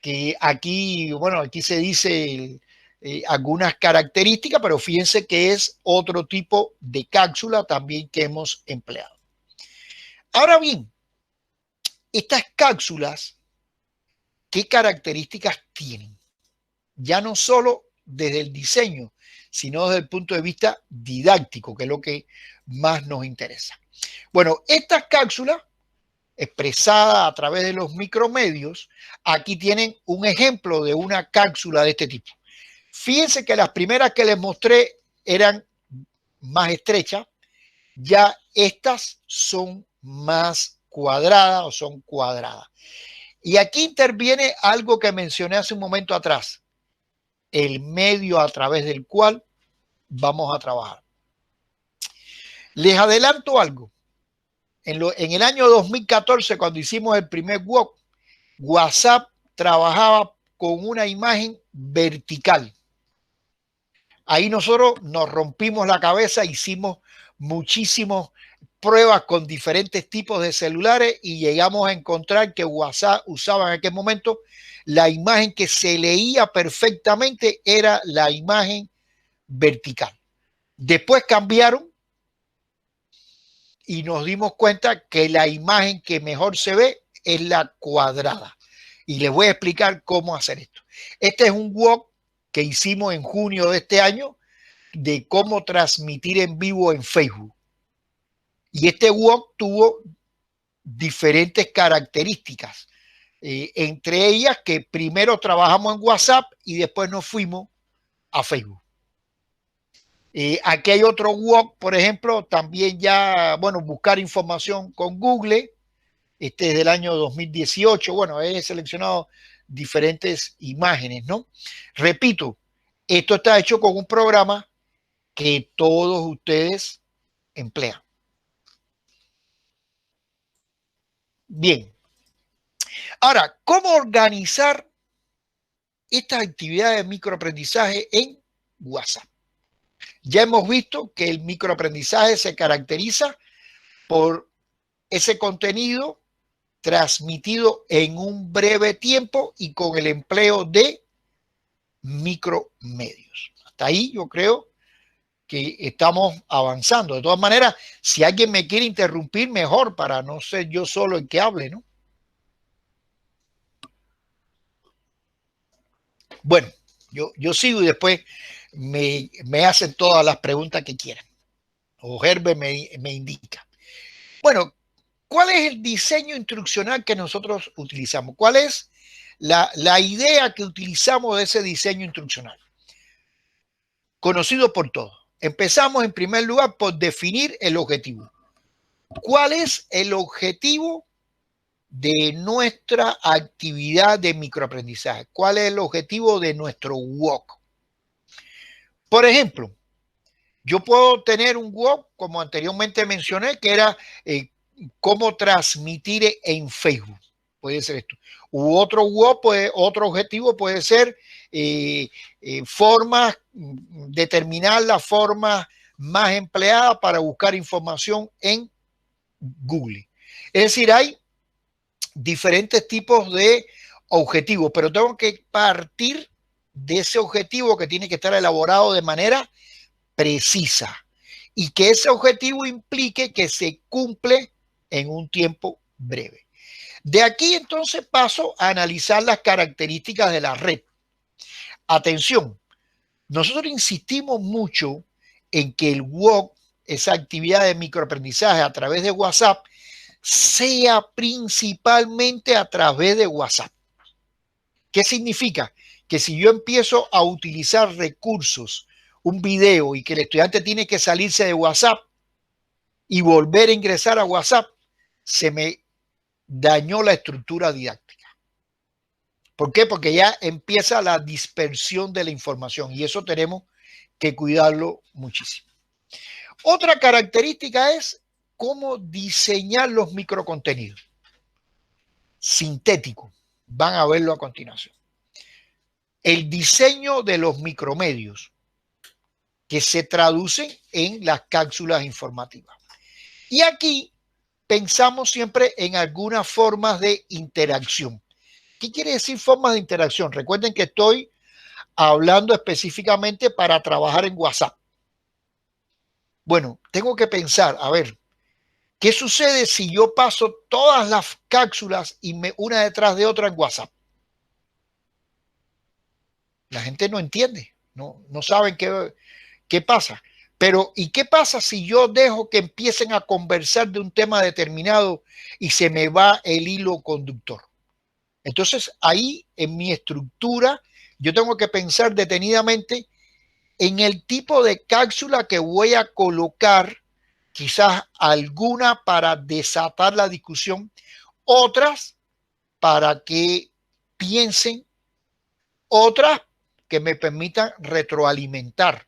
[SPEAKER 1] que aquí, bueno, aquí se dice algunas características, pero fíjense que es otro tipo de cápsula también que hemos empleado. Ahora bien, estas cápsulas, ¿qué características tienen? Ya no solo desde el diseño, sino desde el punto de vista didáctico, que es lo que más nos interesa. Bueno, estas cápsulas expresadas a través de los micromedios, aquí tienen un ejemplo de una cápsula de este tipo. Fíjense que las primeras que les mostré eran más estrechas, ya estas son más cuadradas o son cuadradas. Y aquí interviene algo que mencioné hace un momento atrás, el medio a través del cual vamos a trabajar. Les adelanto algo. En el año 2014, cuando hicimos el primer WOC, WhatsApp trabajaba con una imagen vertical. Ahí nosotros nos rompimos la cabeza, hicimos muchísimas pruebas con diferentes tipos de celulares y llegamos a encontrar que WhatsApp usaba en aquel momento la imagen que se leía perfectamente, era la imagen vertical. Después cambiaron y nos dimos cuenta que la imagen que mejor se ve es la cuadrada. Y les voy a explicar cómo hacer esto. Este es un WOC que hicimos en junio de este año de cómo transmitir en vivo en Facebook. Y este WOC tuvo diferentes características. Entre ellas que primero trabajamos en WhatsApp y después nos fuimos a Facebook. Aquí hay otro WOC, por ejemplo, también ya, bueno, buscar información con Google. Este es del año 2018. Bueno, he seleccionado diferentes imágenes, ¿no? Repito, esto está hecho con un programa que todos ustedes emplean. Bien. Ahora, ¿cómo organizar estas actividades de microaprendizaje en WhatsApp? Ya hemos visto que el microaprendizaje se caracteriza por ese contenido transmitido en un breve tiempo y con el empleo de micromedios. Hasta ahí yo creo que estamos avanzando. De todas maneras, si alguien me quiere interrumpir, mejor, para no ser yo solo el que hable, ¿no? Bueno, yo sigo y después me hacen todas las preguntas que quieran. O Herbert me indica. Bueno, ¿cuál es el diseño instruccional que nosotros utilizamos? ¿Cuál es la idea que utilizamos de ese diseño instruccional? Conocido por todos. Empezamos en primer lugar por definir el objetivo. ¿Cuál es el objetivo de nuestra actividad de microaprendizaje? ¿Cuál es el objetivo de nuestro WOC? Por ejemplo, yo puedo tener un WOC, como anteriormente mencioné, que era cómo transmitir en Facebook. Puede ser esto. U otro WOC, otro objetivo puede ser determinar la forma más empleada para buscar información en Google. Es decir, hay diferentes tipos de objetivos, pero tengo que partir de ese objetivo que tiene que estar elaborado de manera precisa y que ese objetivo implique que se cumple en un tiempo breve. De aquí entonces paso a analizar las características de la red. Atención, nosotros insistimos mucho en que el WOC, esa actividad de microaprendizaje a través de WhatsApp, sea principalmente a través de WhatsApp. ¿Qué significa? que si yo empiezo a utilizar recursos, un video, y que el estudiante tiene que salirse de WhatsApp y volver a ingresar a WhatsApp, se me dañó la estructura didáctica. ¿Por qué? Porque ya empieza la dispersión de la información y eso tenemos que cuidarlo muchísimo. Otra característica es cómo diseñar los microcontenidos. Sintético. Van a verlo a continuación. El diseño de los micromedios que se traducen en las cápsulas informativas. Y aquí pensamos siempre en algunas formas de interacción. ¿Qué quiere decir formas de interacción? Recuerden que estoy hablando específicamente para trabajar en WhatsApp. Bueno, tengo que pensar, a ver, ¿qué sucede si yo paso todas las cápsulas y una detrás de otra en WhatsApp? La gente no entiende, no saben qué pasa. Pero, ¿y qué pasa si yo dejo que empiecen a conversar de un tema determinado y se me va el hilo conductor? Entonces, ahí en mi estructura, yo tengo que pensar detenidamente en el tipo de cápsula que voy a colocar, quizás alguna para desatar la discusión, otras para que piensen, otras que me permitan retroalimentar.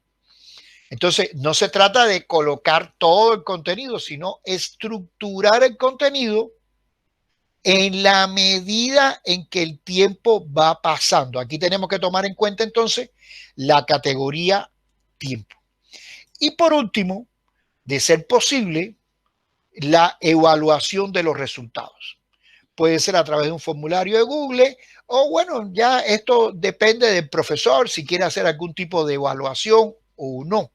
[SPEAKER 1] Entonces, no se trata de colocar todo el contenido, sino estructurar el contenido en la medida en que el tiempo va pasando. Aquí tenemos que tomar en cuenta entonces la categoría tiempo. Y por último, de ser posible, la evaluación de los resultados. Puede ser a través de un formulario de Google o bueno, ya esto depende del profesor si quiere hacer algún tipo de evaluación o no.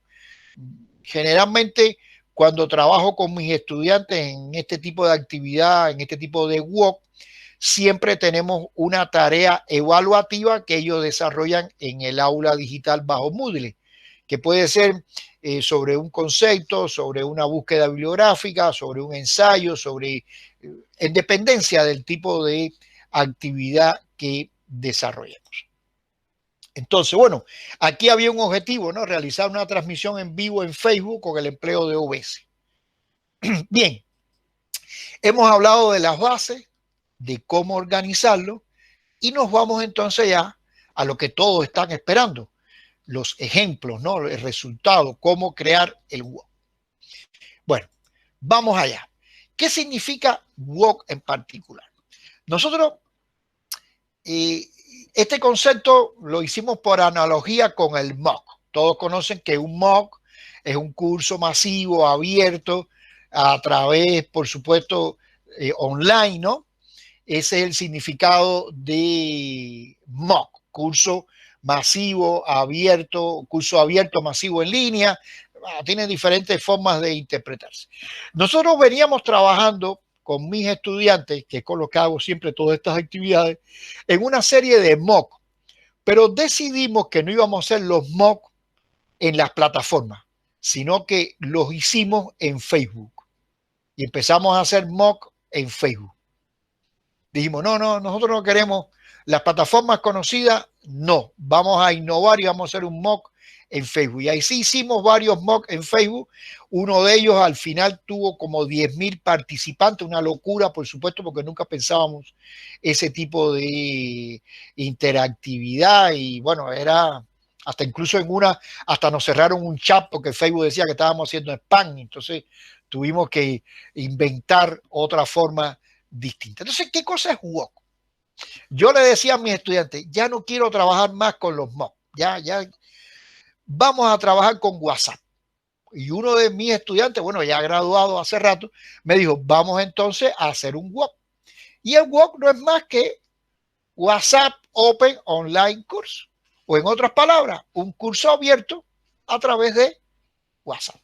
[SPEAKER 1] Generalmente cuando trabajo con mis estudiantes en este tipo de actividad, en este tipo de WOC, siempre tenemos una tarea evaluativa que ellos desarrollan en el aula digital bajo Moodle, que puede ser sobre un concepto, sobre una búsqueda bibliográfica, sobre un ensayo, en dependencia del tipo de actividad que desarrollemos. Entonces, bueno, aquí había un objetivo, ¿no? Realizar una transmisión en vivo en Facebook con el empleo de OBS. Bien, hemos hablado de las bases, de cómo organizarlo y nos vamos entonces ya a lo que todos están esperando, los ejemplos, ¿no? El resultado, cómo crear el WOC. Bueno, vamos allá. ¿Qué significa WOC en particular? Nosotros este concepto lo hicimos por analogía con el MOOC. Todos conocen que un MOOC es un curso masivo, abierto, a través, por supuesto, online, ¿no? Ese es el significado de MOOC, curso masivo, abierto, curso abierto, masivo en línea. Tiene diferentes formas de interpretarse. Nosotros veníamos trabajando con mis estudiantes, que es con lo que hago siempre todas estas actividades, en una serie de MOOC, pero decidimos que no íbamos a hacer los MOOC en las plataformas, sino que los hicimos en Facebook. Y empezamos a hacer MOOC en Facebook. Dijimos, no, nosotros no queremos las plataformas conocidas, no, vamos a innovar y vamos a hacer un MOOC en Facebook. Y ahí sí hicimos varios MOOC en Facebook. Uno de ellos al final tuvo como 10.000 participantes, una locura, por supuesto, porque nunca pensábamos ese tipo de interactividad. Y bueno, era hasta incluso en una, hasta nos cerraron un chat porque Facebook decía que estábamos haciendo spam. Entonces tuvimos que inventar otra forma distinta. Entonces, ¿qué cosa es WOC? Yo le decía a mis estudiantes, ya no quiero trabajar más con los MOOC, ya vamos a trabajar con WhatsApp. Y uno de mis estudiantes, bueno, ya graduado hace rato, me dijo, vamos entonces a hacer un WOC. Y el WOC no es más que WhatsApp Open Online Course. O en otras palabras, un curso abierto a través de WhatsApp.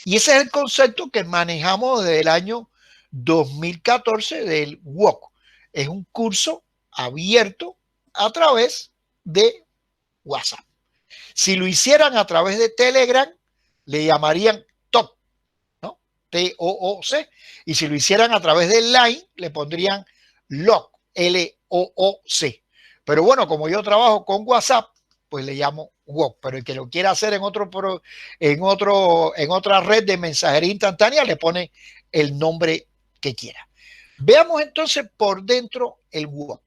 [SPEAKER 1] Y ese es el concepto que manejamos desde el año 2014 del WOC. Es un curso abierto a través de WhatsApp. Si lo hicieran a través de Telegram, le llamarían TOC, ¿no? T-O-O-C. Y si lo hicieran a través de Line, le pondrían LOC, L-O-O-C. Pero bueno, como yo trabajo con WhatsApp, pues le llamo WOC. Pero el que lo quiera hacer en otra red de mensajería instantánea, le pone el nombre que quiera. Veamos entonces por dentro el WOC.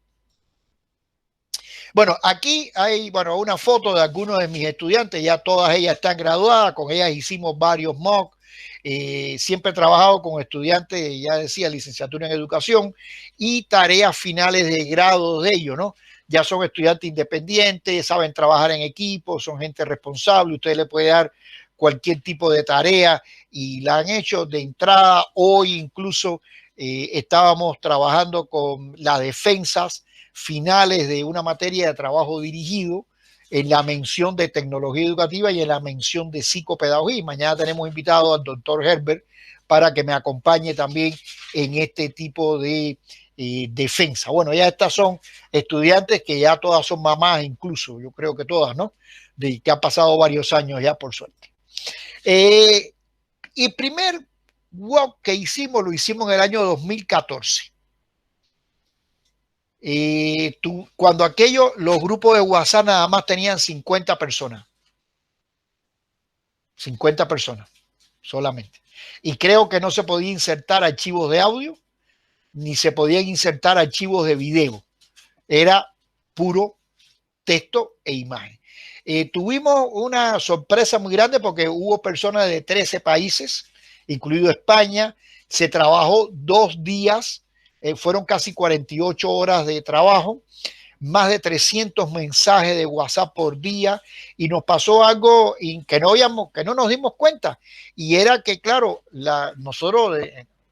[SPEAKER 1] Bueno, aquí hay una foto de algunos de mis estudiantes, ya todas ellas están graduadas, con ellas hicimos varios mock. Siempre he trabajado con estudiantes, ya decía, licenciatura en educación y tareas finales de grado de ellos, ¿no? Ya son estudiantes independientes, saben trabajar en equipo, son gente responsable, usted le puede dar cualquier tipo de tarea y la han hecho de entrada. Hoy incluso estábamos trabajando con las defensas finales de una materia de trabajo dirigido en la mención de tecnología educativa y en la mención de psicopedagogía. Y mañana tenemos invitado al doctor Herbert para que me acompañe también en este tipo de defensa. Bueno, ya estas son estudiantes que ya todas son mamás, incluso, yo creo que todas, ¿no? De que han pasado varios años ya, por suerte. Y el primer WOC que hicimos, lo hicimos en el año 2014. Cuando los grupos de WhatsApp nada más tenían 50 personas. 50 personas solamente. Y creo que no se podía insertar archivos de audio, ni se podían insertar archivos de video. Era puro texto e imagen. Tuvimos una sorpresa muy grande porque hubo personas de 13 países, incluido España. Se trabajó 2 días, fueron casi 48 horas de trabajo, más de 300 mensajes de WhatsApp por día, y nos pasó algo que no nos dimos cuenta, y era que, claro, nosotros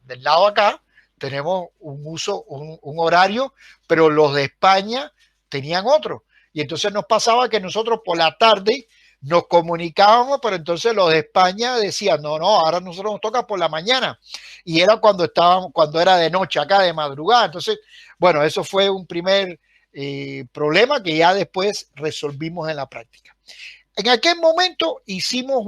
[SPEAKER 1] del lado acá tenemos un horario, pero los de España tenían otro. Y entonces nos pasaba que nosotros por la tarde nos comunicábamos, pero entonces los de España decían, no, ahora nosotros nos toca por la mañana. Y era cuando era de noche acá, de madrugada. Entonces, bueno, eso fue un primer problema que ya después resolvimos en la práctica. En aquel momento hicimos,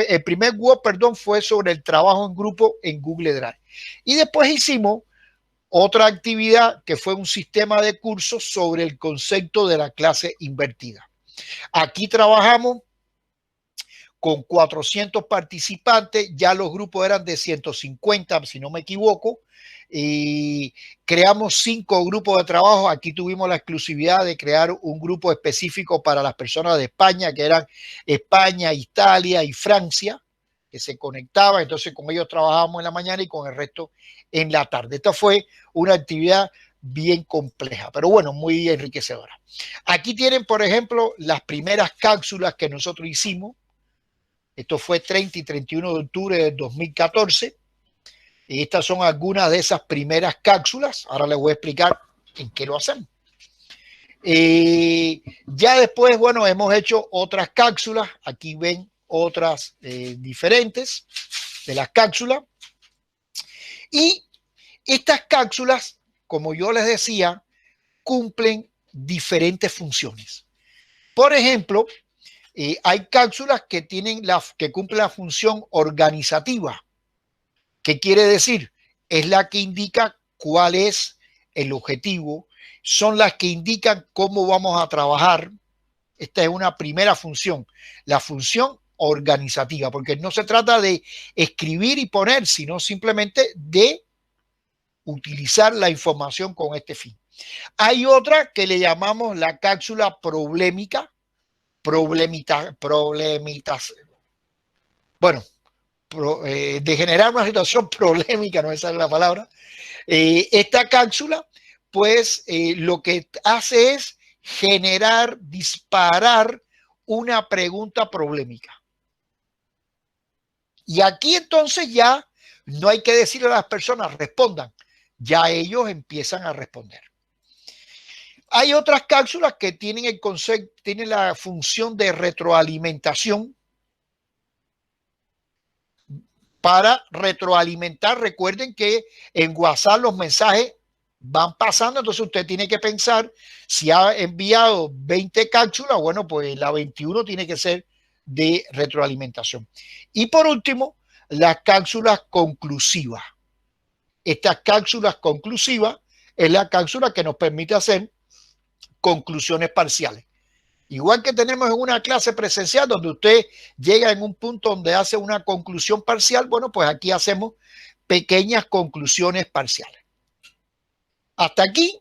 [SPEAKER 1] el primer WOC, fue sobre el trabajo en grupo en Google Drive. Y después hicimos otra actividad que fue un sistema de cursos sobre el concepto de la clase invertida. Aquí trabajamos con 400 participantes, ya los grupos eran de 150, si no me equivoco, y creamos 5 grupos de trabajo. Aquí tuvimos la exclusividad de crear un grupo específico para las personas de España, que eran España, Italia y Francia, que se conectaban. Entonces con ellos trabajábamos en la mañana y con el resto en la tarde. Esta fue una actividad bien compleja, pero bueno, muy enriquecedora. Aquí tienen, por ejemplo, las primeras cápsulas que nosotros hicimos. Esto fue 30 y 31 de octubre del 2014. Y estas son algunas de esas primeras cápsulas. Ahora les voy a explicar en qué lo hacemos. Ya después, hemos hecho otras cápsulas. Aquí ven otras diferentes de las cápsulas. Y estas cápsulas, como yo les decía, cumplen diferentes funciones. Por ejemplo, hay cápsulas que cumplen la función organizativa. ¿Qué quiere decir? Es la que indica cuál es el objetivo, son las que indican cómo vamos a trabajar. Esta es una primera función, la función organizativa, porque no se trata de escribir y poner, sino simplemente de utilizar la información con este fin. Hay otra que le llamamos la cápsula problemática. De generar una situación problemática, no esa es la palabra. Esta cápsula, pues, lo que hace es disparar una pregunta problemática. Y aquí entonces ya no hay que decirle a las personas respondan, ya ellos empiezan a responder. Hay otras cápsulas que tienen tienen la función de retroalimentación. Para retroalimentar, recuerden que en WhatsApp los mensajes van pasando, entonces usted tiene que pensar, si ha enviado 20 cápsulas, pues la 21 tiene que ser de retroalimentación. Y por último, las cápsulas conclusivas. Estas cápsulas conclusivas es la cápsula que nos permite hacer conclusiones parciales. Igual que tenemos en una clase presencial donde usted llega en un punto donde hace una conclusión parcial, bueno, pues aquí hacemos pequeñas conclusiones parciales. Hasta aquí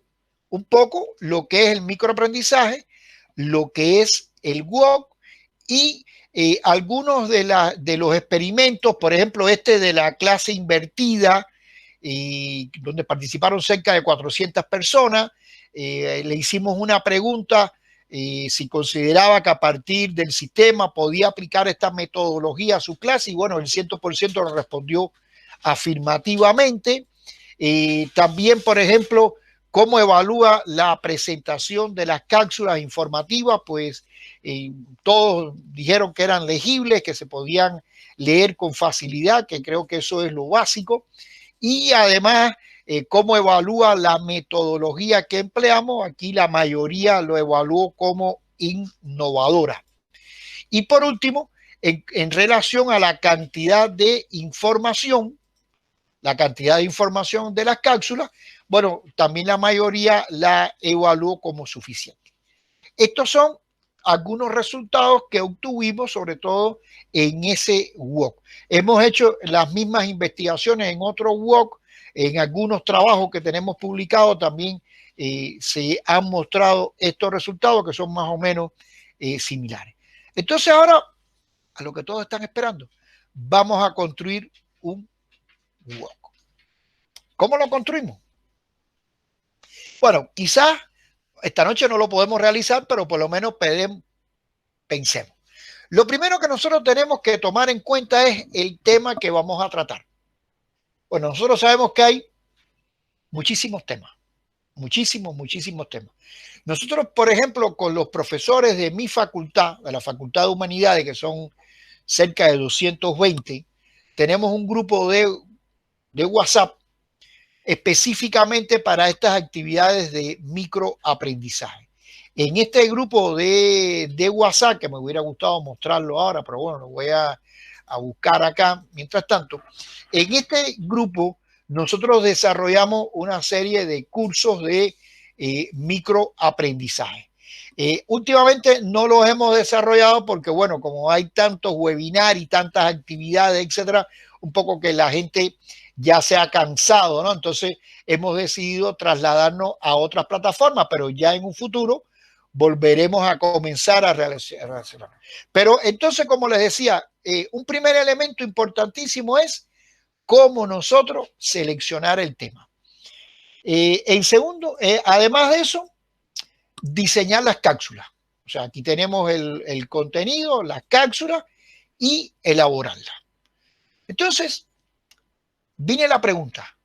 [SPEAKER 1] un poco lo que es el microaprendizaje, lo que es el WOC y algunos de los experimentos, por ejemplo, este de la clase invertida, donde participaron cerca de 400 personas. Le hicimos una pregunta si consideraba que a partir del sistema podía aplicar esta metodología a su clase y bueno, el 100% lo respondió afirmativamente. También, por ejemplo, cómo evalúa la presentación de las cápsulas informativas, pues todos dijeron que eran legibles, que se podían leer con facilidad, que creo que eso es lo básico. Y además, cómo evalúa la metodología que empleamos. Aquí la mayoría lo evaluó como innovadora. Y por último, en relación a la cantidad de información, de las cápsulas, bueno, también la mayoría la evaluó como suficiente. Estos son algunos resultados que obtuvimos, sobre todo en ese WOC. Hemos hecho las mismas investigaciones en otro WOC, en algunos trabajos que tenemos publicados también se han mostrado estos resultados que son más o menos similares. Entonces ahora, a lo que todos están esperando, vamos a construir un WOC. ¿Cómo lo construimos? Bueno, quizás esta noche no lo podemos realizar, pero por lo menos pensemos. Lo primero que nosotros tenemos que tomar en cuenta es el tema que vamos a tratar. Bueno, nosotros sabemos que hay muchísimos temas, muchísimos temas. Nosotros, por ejemplo, con los profesores de mi facultad, de la Facultad de Humanidades, que son cerca de 220, tenemos un grupo de WhatsApp específicamente para estas actividades de microaprendizaje. En este grupo de WhatsApp, que me hubiera gustado mostrarlo ahora, pero bueno, lo voy a buscar acá. Mientras tanto, en este grupo nosotros desarrollamos una serie de cursos de microaprendizaje. Últimamente no los hemos desarrollado porque, bueno, como hay tantos webinars y tantas actividades, etcétera, un poco que la gente ya se ha cansado, ¿no? Entonces hemos decidido trasladarnos a otras plataformas, pero ya en un futuro volveremos a comenzar a realizar. Pero entonces, como les decía, un primer elemento importantísimo es cómo nosotros seleccionar el tema. En segundo, además de eso, diseñar las cápsulas. O sea, aquí tenemos el contenido, las cápsulas y elaborarlas. Entonces, viene la pregunta,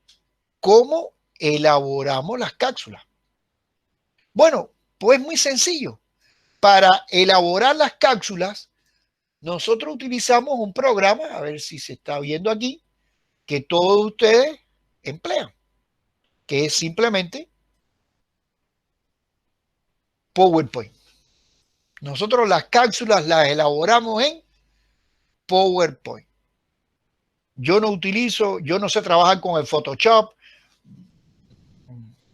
[SPEAKER 1] ¿cómo elaboramos las cápsulas? Bueno, pues muy sencillo. Para elaborar las cápsulas, nosotros utilizamos un programa, a ver si se está viendo aquí, que todos ustedes emplean, que es simplemente PowerPoint. Nosotros las cápsulas las elaboramos en PowerPoint. Yo no sé trabajar con el Photoshop.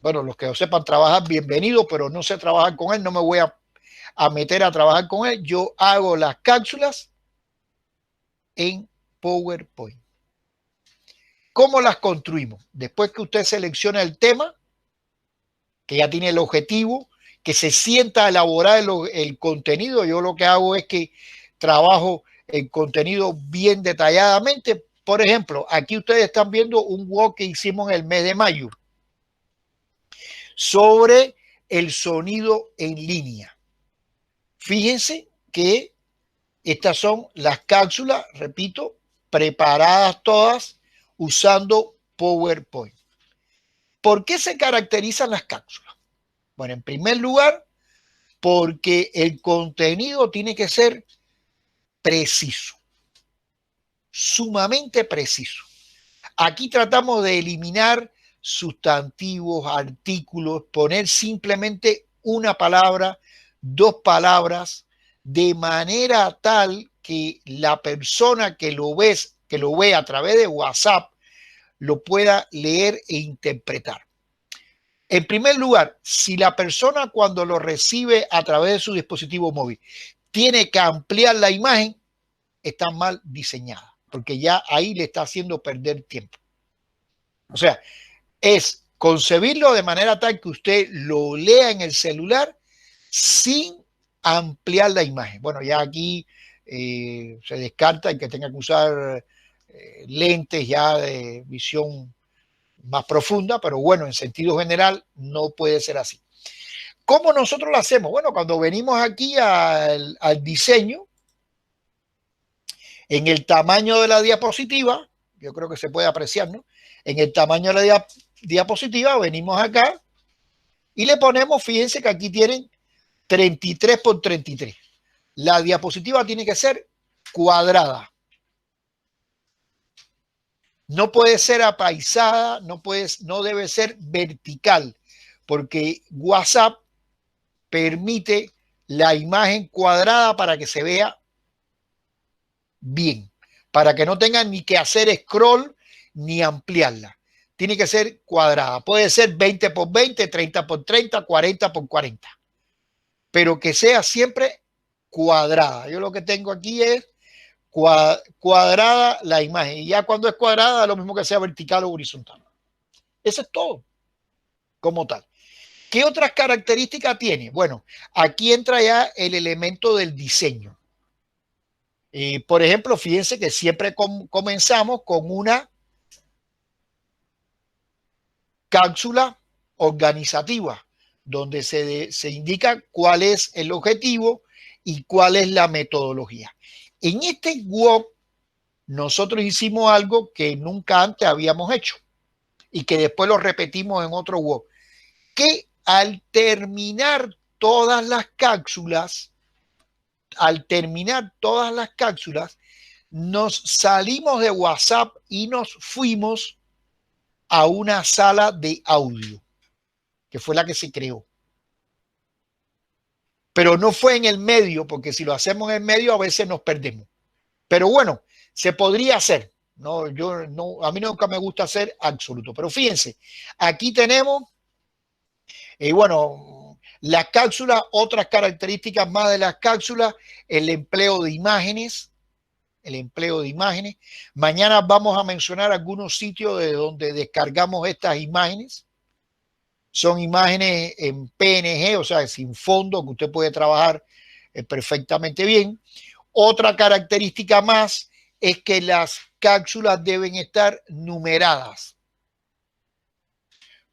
[SPEAKER 1] Bueno, los que sepan trabajar, bienvenido, pero no sé trabajar con él, no me voy a meter a trabajar con él. Yo hago las cápsulas en PowerPoint. ¿Cómo las construimos? Después que usted selecciona el tema, que ya tiene el objetivo, que se sienta a elaborar el contenido, yo lo que hago es que trabajo el contenido bien detalladamente. Por ejemplo, aquí ustedes están viendo un WOC que hicimos en el mes de mayo sobre el sonido en línea. Fíjense que estas son las cápsulas, repito, preparadas todas usando PowerPoint. ¿Por qué se caracterizan las cápsulas? Bueno, en primer lugar, porque el contenido tiene que ser preciso, sumamente preciso. Aquí tratamos de eliminar sustantivos, artículos, poner simplemente una palabra, dos palabras, de manera tal que la persona que lo ve a través de WhatsApp lo pueda leer e interpretar. En primer lugar, si la persona cuando lo recibe a través de su dispositivo móvil tiene que ampliar la imagen, está mal diseñada, porque ya ahí le está haciendo perder tiempo. O sea, es concebirlo de manera tal que usted lo lea en el celular sin ampliar la imagen. Bueno, ya aquí se descarta el que tenga que usar lentes ya de visión más profunda, pero bueno, en sentido general no puede ser así. ¿Cómo nosotros lo hacemos? Bueno, cuando venimos aquí al diseño, en el tamaño de la diapositiva, yo creo que se puede apreciar, ¿no? En el tamaño de la diapositiva, venimos acá y le ponemos, fíjense que aquí tienen 33 por 33. La diapositiva tiene que ser cuadrada. No puede ser apaisada, no debe ser vertical, porque WhatsApp permite la imagen cuadrada para que se vea bien, para que no tengan ni que hacer scroll ni ampliarla. Tiene que ser cuadrada. Puede ser 20 por 20, 30 por 30, 40 por 40, pero que sea siempre cuadrada. Yo lo que tengo aquí es cuadrada la imagen, y ya cuando es cuadrada, lo mismo que sea vertical o horizontal. Eso es todo como tal. ¿Qué otras características tiene? Bueno, aquí entra ya el elemento del diseño. Por ejemplo, fíjense que siempre comenzamos con una cápsula organizativa, donde se indica cuál es el objetivo y cuál es la metodología. En este WOC, nosotros hicimos algo que nunca antes habíamos hecho y que después lo repetimos en otro WOC, que al terminar todas las cápsulas, nos salimos de WhatsApp y nos fuimos a una sala de audio, que fue la que se creó. Pero no fue en el medio, porque si lo hacemos en el medio a veces nos perdemos. Pero bueno, se podría hacer. No, a mí nunca me gusta hacer absoluto. Pero fíjense, aquí tenemos, bueno, las cápsulas, otras características más de las cápsulas, el empleo de imágenes. Mañana vamos a mencionar algunos sitios de donde descargamos estas imágenes. Son imágenes en PNG, o sea, sin fondo, que usted puede trabajar perfectamente bien. Otra característica más es que las cápsulas deben estar numeradas.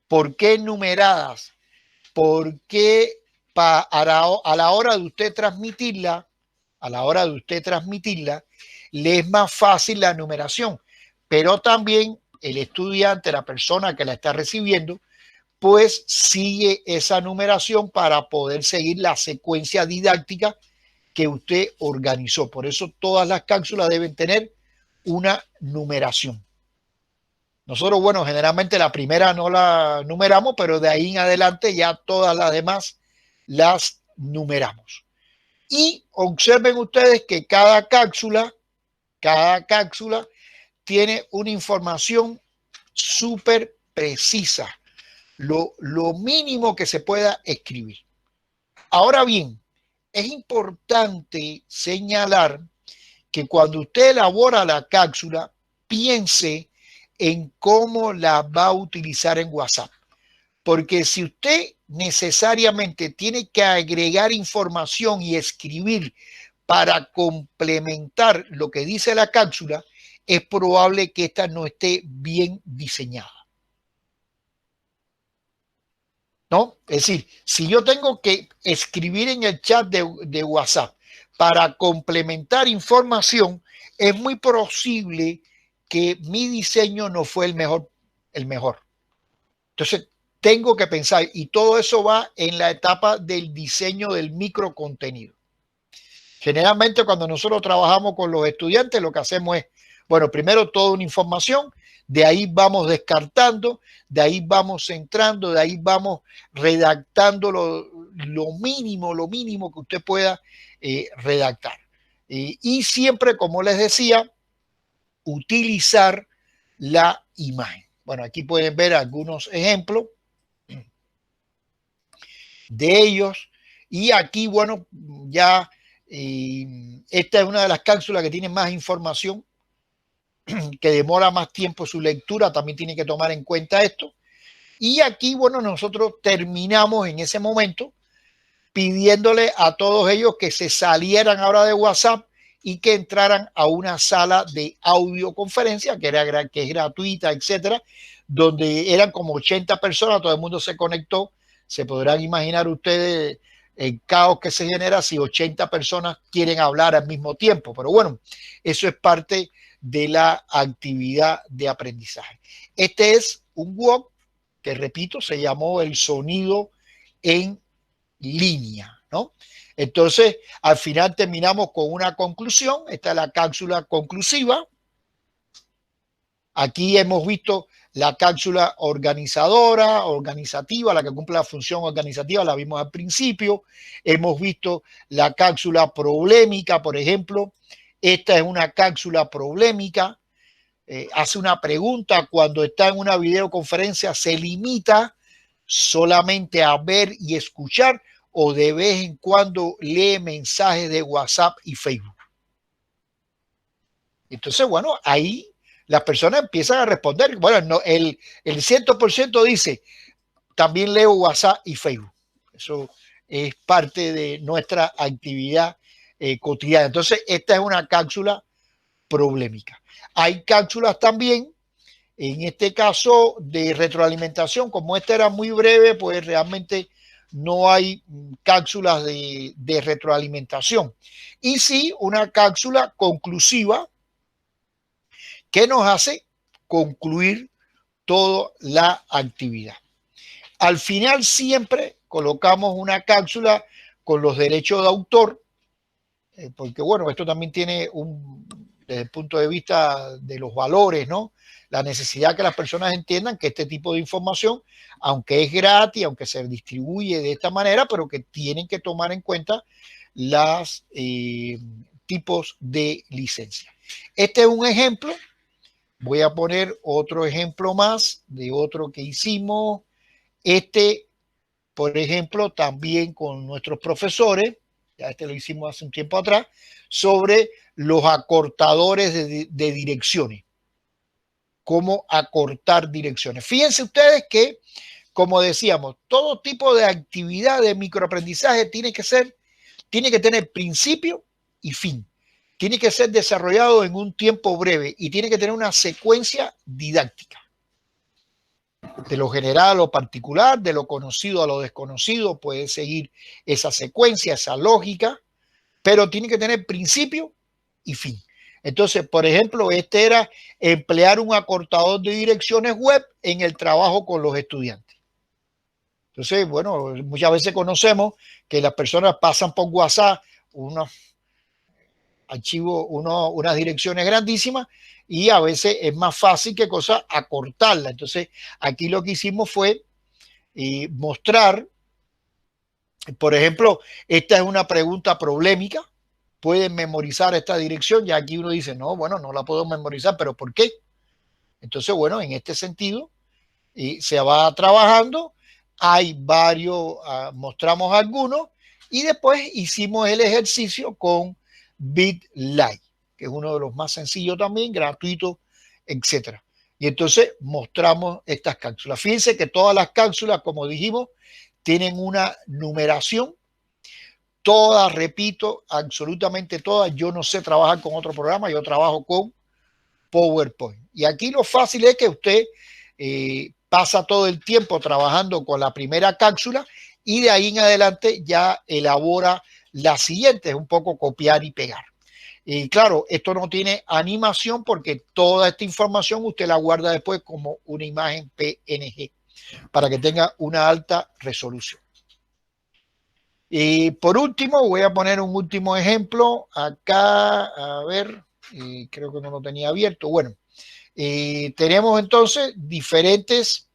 [SPEAKER 1] ¿Por qué numeradas? Porque a la hora de usted transmitirla, le es más fácil la numeración, pero también el estudiante, la persona que la está recibiendo, pues sigue esa numeración para poder seguir la secuencia didáctica que usted organizó. Por eso todas las cápsulas deben tener una numeración. Nosotros, bueno, generalmente la primera no la numeramos, pero de ahí en adelante ya todas las demás las numeramos. Y observen ustedes que cada cápsula tiene una información súper precisa, lo mínimo que se pueda escribir. Ahora bien, es importante señalar que cuando usted elabora la cápsula, piense en cómo la va a utilizar en WhatsApp. Porque si usted necesariamente tiene que agregar información y escribir para complementar lo que dice la cápsula, es probable que esta no esté bien diseñada. ¿No? Es decir, si yo tengo que escribir en el chat de WhatsApp para complementar información, es muy posible que mi diseño no fue el mejor. Entonces, tengo que pensar, y todo eso va en la etapa del diseño del microcontenido. Generalmente cuando nosotros trabajamos con los estudiantes, lo que hacemos es, bueno, primero toda una información, de ahí vamos descartando, de ahí vamos centrando, de ahí vamos redactando lo mínimo que usted pueda redactar. Y siempre, como les decía, utilizar la imagen. Bueno, aquí pueden ver algunos ejemplos. de ellos. Y aquí, bueno, ya esta es una de las cápsulas que tiene más información, que demora más tiempo su lectura, también tiene que tomar en cuenta esto. Y aquí, bueno, nosotros terminamos en ese momento pidiéndole a todos ellos que se salieran ahora de WhatsApp y que entraran a una sala de audioconferencia que es gratuita, etcétera, donde eran como 80 personas, todo el mundo se conectó. Se podrán imaginar ustedes el caos que se genera si 80 personas quieren hablar al mismo tiempo. Pero bueno, eso es parte de la actividad de aprendizaje. Este es un walk que, repito, se llamó el sonido en línea, ¿no? Entonces, al final terminamos con una conclusión. Esta es la cápsula conclusiva. Aquí hemos visto la cápsula organizativa, la que cumple la función organizativa, la vimos al principio. Hemos visto la cápsula problemática, por ejemplo. Esta es una cápsula problemática. Hace una pregunta cuando está en una videoconferencia, ¿se limita solamente a ver y escuchar o de vez en cuando lee mensajes de WhatsApp y Facebook? Entonces, bueno, ahí las personas empiezan a responder. Bueno, no, el 100% dice, también leo WhatsApp y Facebook. Eso es parte de nuestra actividad cotidiana. Entonces, esta es una cápsula problemática. Hay cápsulas también, en este caso, de retroalimentación. Como esta era muy breve, pues realmente no hay cápsulas de retroalimentación. Y sí, una cápsula conclusiva que nos hace concluir toda la actividad. Al final siempre colocamos una cápsula con los derechos de autor, porque bueno, esto también tiene desde el punto de vista de los valores, ¿no? La necesidad que las personas entiendan que este tipo de información, aunque es gratis, aunque se distribuye de esta manera, pero que tienen que tomar en cuenta los tipos de licencia. Este es un ejemplo. Voy a poner otro ejemplo más de otro que hicimos. Este, por ejemplo, también con nuestros profesores, ya este lo hicimos hace un tiempo atrás, sobre los acortadores de direcciones. Cómo acortar direcciones. Fíjense ustedes que, como decíamos, todo tipo de actividad de microaprendizaje tiene que tener principio y fin. Tiene que ser desarrollado en un tiempo breve y tiene que tener una secuencia didáctica. De lo general a lo particular, de lo conocido a lo desconocido, puede seguir esa secuencia, esa lógica, pero tiene que tener principio y fin. Entonces, por ejemplo, este era emplear un acortador de direcciones web en el trabajo con los estudiantes. Entonces, bueno, muchas veces conocemos que las personas pasan por WhatsApp unos archivos, unas direcciones grandísimas y a veces es más fácil que cosa acortarla. Entonces, aquí lo que hicimos fue mostrar, por ejemplo, esta es una pregunta problemática. Pueden memorizar esta dirección. Ya aquí uno dice, no, bueno, no la puedo memorizar, pero ¿por qué? Entonces, bueno, en este sentido, se va trabajando. Hay varios, mostramos algunos y después hicimos el ejercicio con BitLive, que es uno de los más sencillos también, gratuito, etcétera. Y entonces mostramos estas cápsulas. Fíjense que todas las cápsulas, como dijimos, tienen una numeración. Todas, repito, absolutamente todas. Yo no sé trabajar con otro programa, yo trabajo con PowerPoint. Y aquí lo fácil es que usted pasa todo el tiempo trabajando con la primera cápsula y de ahí en adelante ya elabora la siguiente, es un poco copiar y pegar. Y claro, esto no tiene animación porque toda esta información usted la guarda después como una imagen PNG para que tenga una alta resolución. Y por último, voy a poner un último ejemplo acá, a ver, creo que no lo tenía abierto. Bueno, tenemos entonces diferentes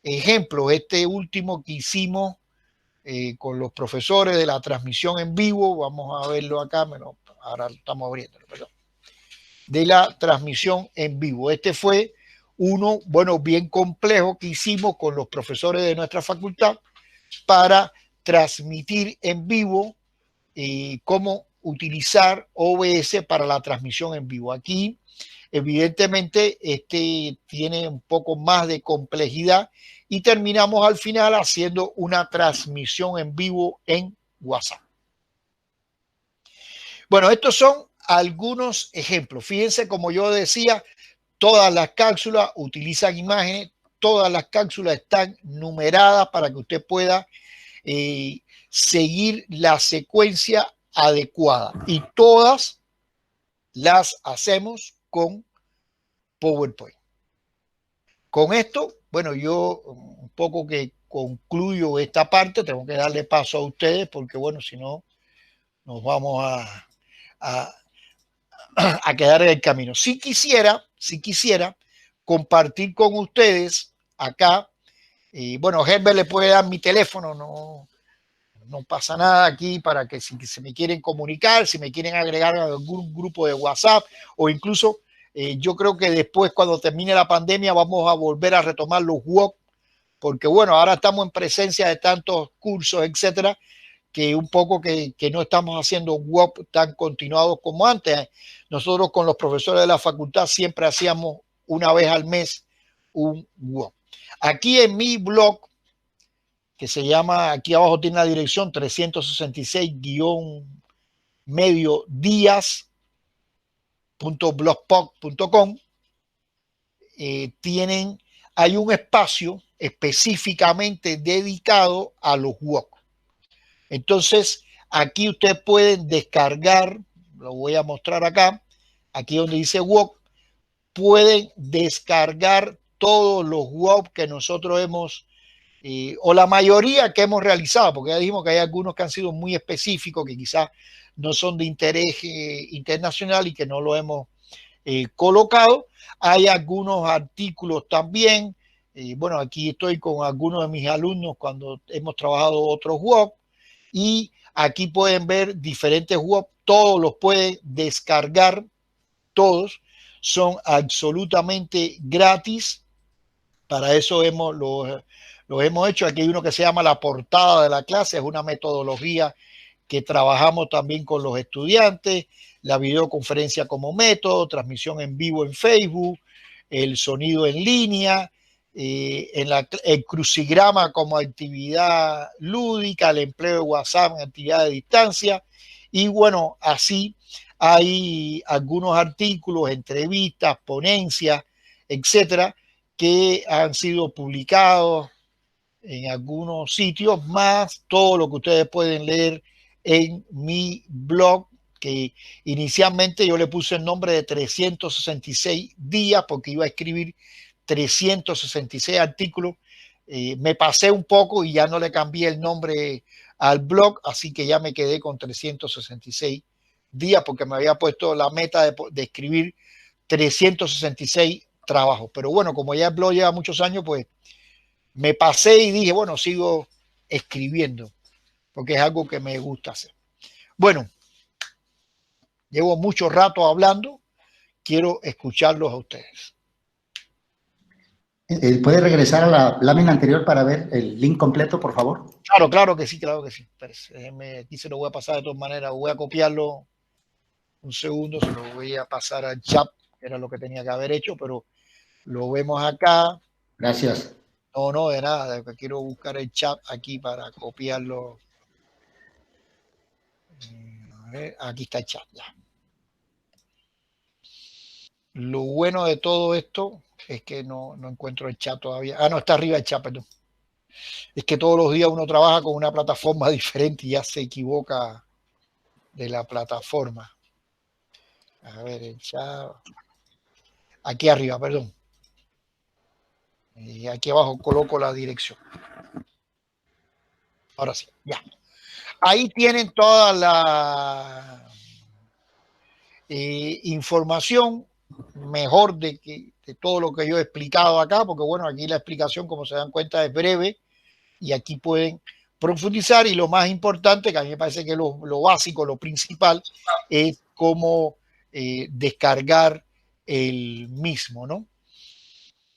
[SPEAKER 1] ejemplos. Este último que hicimos con los profesores de la transmisión en vivo, vamos a verlo acá, ahora estamos abriendo, perdón, de la transmisión en vivo. Este fue uno, bueno, bien complejo que hicimos con los profesores de nuestra facultad para transmitir en vivo, cómo utilizar OBS para la transmisión en vivo. Aquí, evidentemente, este tiene un poco más de complejidad y terminamos al final haciendo una transmisión en vivo en WhatsApp. Bueno, estos son algunos ejemplos. Fíjense, como yo decía, todas las cápsulas utilizan imágenes, todas las cápsulas están numeradas para que usted pueda seguir la secuencia adecuada. Y todas las hacemos con PowerPoint. Con esto, bueno, yo un poco que concluyo esta parte, tengo que darle paso a ustedes porque, bueno, si no, nos vamos a quedar en el camino. Si quisiera compartir con ustedes acá, bueno, Herbert le puede dar mi teléfono, no pasa nada aquí para que si se me quieren comunicar, si me quieren agregar a algún grupo de WhatsApp o incluso yo creo que después cuando termine la pandemia vamos a volver a retomar los WOC porque bueno, ahora estamos en presencia de tantos cursos, etcétera, que un poco que no estamos haciendo WOP tan continuados como antes. Nosotros con los profesores de la facultad siempre hacíamos una vez al mes un WOP. Aquí en mi blog, que se llama, aquí abajo tiene la dirección 366-mediodías.blogspot.com, hay un espacio específicamente dedicado a los WOC. Entonces, aquí ustedes pueden descargar, lo voy a mostrar acá, aquí donde dice WOC, pueden descargar todos los WOC que nosotros hemos, o la mayoría que hemos realizado, porque ya dijimos que hay algunos que han sido muy específicos, que quizás no son de interés internacional y que no lo hemos colocado. Hay algunos artículos también. Bueno, aquí estoy con algunos de mis alumnos cuando hemos trabajado otros WOC. Y aquí pueden ver diferentes WOP, todos los pueden descargar, todos son absolutamente gratis. Para eso los hemos hecho. Aquí hay uno que se llama la portada de la clase, es una metodología que trabajamos también con los estudiantes, la videoconferencia como método, transmisión en vivo en Facebook, el sonido en línea, el crucigrama como actividad lúdica, el empleo de WhatsApp en actividad de distancia. Y bueno, así hay algunos artículos, entrevistas, ponencias, etcétera, que han sido publicados en algunos sitios, más todo lo que ustedes pueden leer en mi blog, que inicialmente yo le puse el nombre de 366 días porque iba a escribir 366 artículos. Me pasé un poco y ya no le cambié el nombre al blog, así que ya me quedé con 366 días porque me había puesto la meta de escribir 366 trabajos. Pero bueno, como ya el blog lleva muchos años, pues me pasé y dije, bueno, sigo escribiendo porque es algo que me gusta hacer. Bueno, llevo mucho rato hablando, quiero escucharlos a ustedes.
[SPEAKER 3] ¿Puede regresar a la lámina anterior para ver el link completo, por favor?
[SPEAKER 1] Claro que sí, claro que sí. Aquí se lo voy a pasar de todas maneras. Voy a copiarlo un segundo, se lo voy a pasar al chat, que era lo que tenía que haber hecho, pero lo vemos acá.
[SPEAKER 3] Gracias.
[SPEAKER 1] No, de nada, quiero buscar el chat aquí para copiarlo. A ver, aquí está el chat ya. Lo bueno de todo esto es que no encuentro el chat todavía. No, está arriba el chat, perdón. Es que todos los días uno trabaja con una plataforma diferente y ya se equivoca de la plataforma. A ver, el chat. Aquí arriba, perdón. Y aquí abajo coloco la dirección. Ahora sí, ya. Ahí tienen toda la información mejor de todo lo que yo he explicado acá, porque bueno, aquí la explicación, como se dan cuenta, es breve y aquí pueden profundizar y lo más importante, que a mí me parece que lo básico, lo principal, es cómo descargar el mismo, ¿no?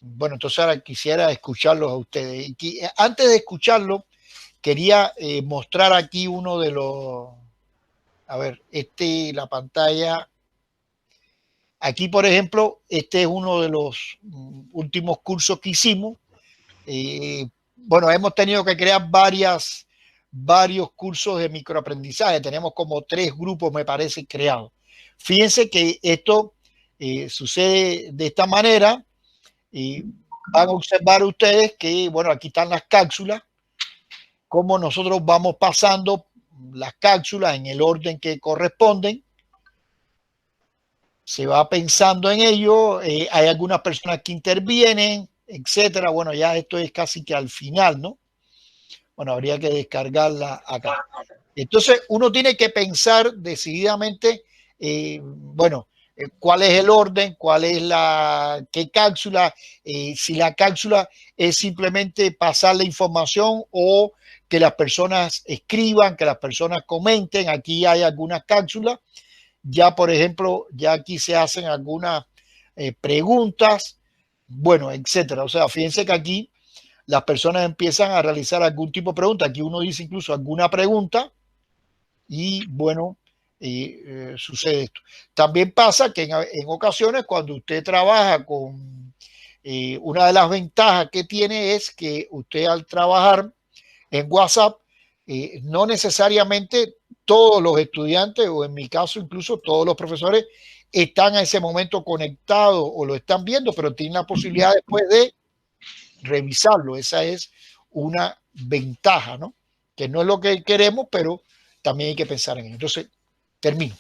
[SPEAKER 1] Bueno, entonces ahora quisiera escucharlos a ustedes. Antes de escucharlo, quería mostrar aquí uno de los, a ver, la pantalla. Aquí, por ejemplo, este es uno de los últimos cursos que hicimos. Bueno, hemos tenido que crear varios cursos de microaprendizaje. Tenemos como 3 grupos, me parece, creados. Fíjense que esto sucede de esta manera. Van a observar ustedes que, bueno, aquí están las cápsulas, cómo nosotros vamos pasando las cápsulas en el orden que corresponden. Se va pensando en ello, hay algunas personas que intervienen, etcétera. Bueno, ya esto es casi que al final, ¿no? Bueno, habría que descargarla acá. Entonces, uno tiene que pensar decididamente, bueno, cuál es el orden, cuál es qué cápsula, si la cápsula es simplemente pasar la información o que las personas escriban, que las personas comenten. Aquí hay algunas cápsulas. Ya, por ejemplo, ya aquí se hacen algunas preguntas, bueno, etcétera. O sea, fíjense que aquí las personas empiezan a realizar algún tipo de pregunta. Aquí uno dice incluso alguna pregunta y, bueno, sucede esto. También pasa que en ocasiones cuando usted trabaja con una de las ventajas que tiene es que usted al trabajar en WhatsApp, no necesariamente todos los estudiantes, o en mi caso incluso todos los profesores, están a ese momento conectados o lo están viendo, pero tienen la posibilidad después de revisarlo. Esa es una ventaja, ¿no? Que no es lo que queremos, pero también hay que pensar en ello. Entonces, termino.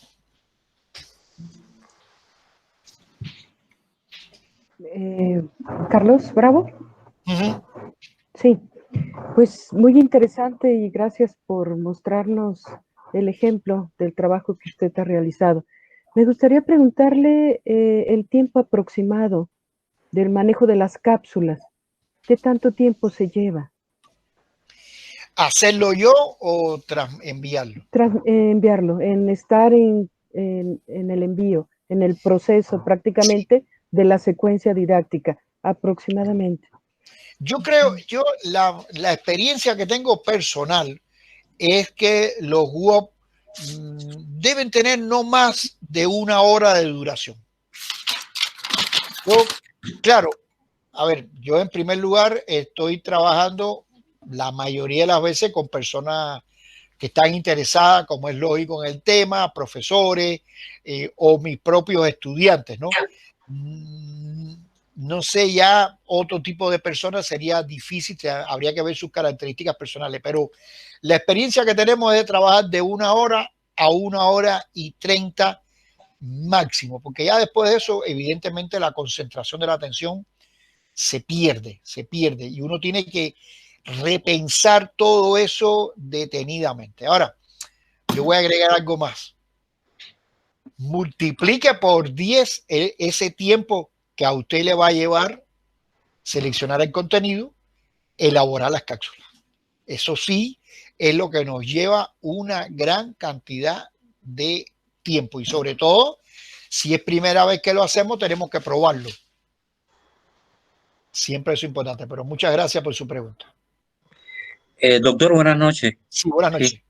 [SPEAKER 4] Carlos Bravo. Sí, pues muy interesante y gracias por mostrarnos el ejemplo del trabajo que usted ha realizado. Me gustaría preguntarle el tiempo aproximado del manejo de las cápsulas. ¿Qué tanto tiempo se lleva?
[SPEAKER 1] ¿Hacerlo yo o enviarlo?
[SPEAKER 4] Enviarlo, en estar en el envío, en el proceso prácticamente de la secuencia didáctica, aproximadamente.
[SPEAKER 1] Yo creo, la experiencia que tengo personal es que los WOP deben tener no más de 1 hora de duración. Claro, a ver, yo en primer lugar estoy trabajando la mayoría de las veces con personas que están interesadas, como es lógico, en el tema, profesores o mis propios estudiantes, ¿no? No sé, ya otro tipo de personas sería difícil, habría que ver sus características personales, pero la experiencia que tenemos es de trabajar de 1 hora a 1 hora y 30 máximo, porque ya después de eso, evidentemente, la concentración de la atención se pierde y uno tiene que repensar todo eso detenidamente. Ahora, yo voy a agregar algo más. Multiplique por 10 ese tiempo que a usted le va a llevar seleccionar el contenido, elaborar las cápsulas. Eso sí es lo que nos lleva una gran cantidad de tiempo y sobre todo, si es primera vez que lo hacemos, tenemos que probarlo. Siempre eso es importante, pero muchas gracias por su pregunta.
[SPEAKER 5] Doctor, buenas noches.
[SPEAKER 1] Sí, buenas noches.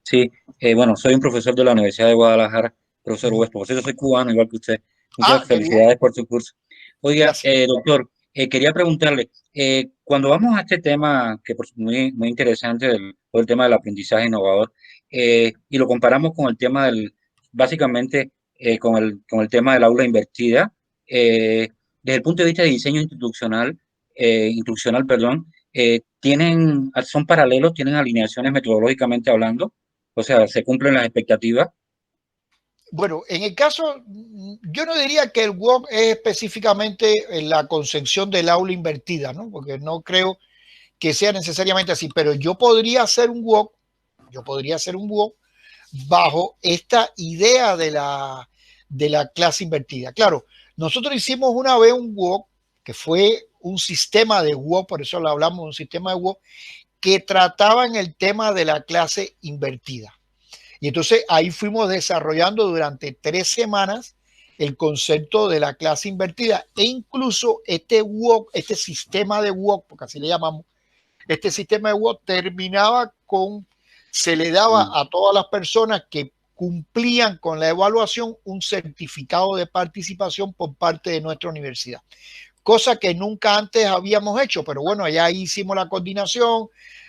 [SPEAKER 5] Sí, bueno, soy un profesor de la Universidad de Guadalajara, profesor Huespo. Yo soy cubano, igual que usted. Muchas felicidades por su curso. Oiga, doctor, quería preguntarle, cuando vamos a este tema, que es muy interesante, el tema del aprendizaje innovador, y lo comparamos con el tema básicamente, con el tema del aula invertida, desde el punto de vista de diseño instruccional, perdón, son paralelos, tienen alineaciones metodológicamente hablando, o sea, se cumplen las expectativas.
[SPEAKER 1] Bueno, en el caso, yo no diría que el WOC es específicamente en la concepción del aula invertida, ¿no? Porque no creo que sea necesariamente así, pero yo podría hacer un WOC bajo esta idea de la clase invertida. Claro, nosotros hicimos una vez un WOC que fue un sistema de WOC, por eso lo hablamos de un sistema de WOC, que trataba en el tema de la clase invertida. Y entonces ahí fuimos desarrollando durante 3 semanas el concepto de la clase invertida e incluso este sistema de WOC, porque así le llamamos, este sistema de WOT terminaba se le daba a todas las personas que cumplían con la evaluación un certificado de participación por parte de nuestra universidad. Cosa que nunca antes habíamos hecho, pero bueno, allá hicimos la coordinación,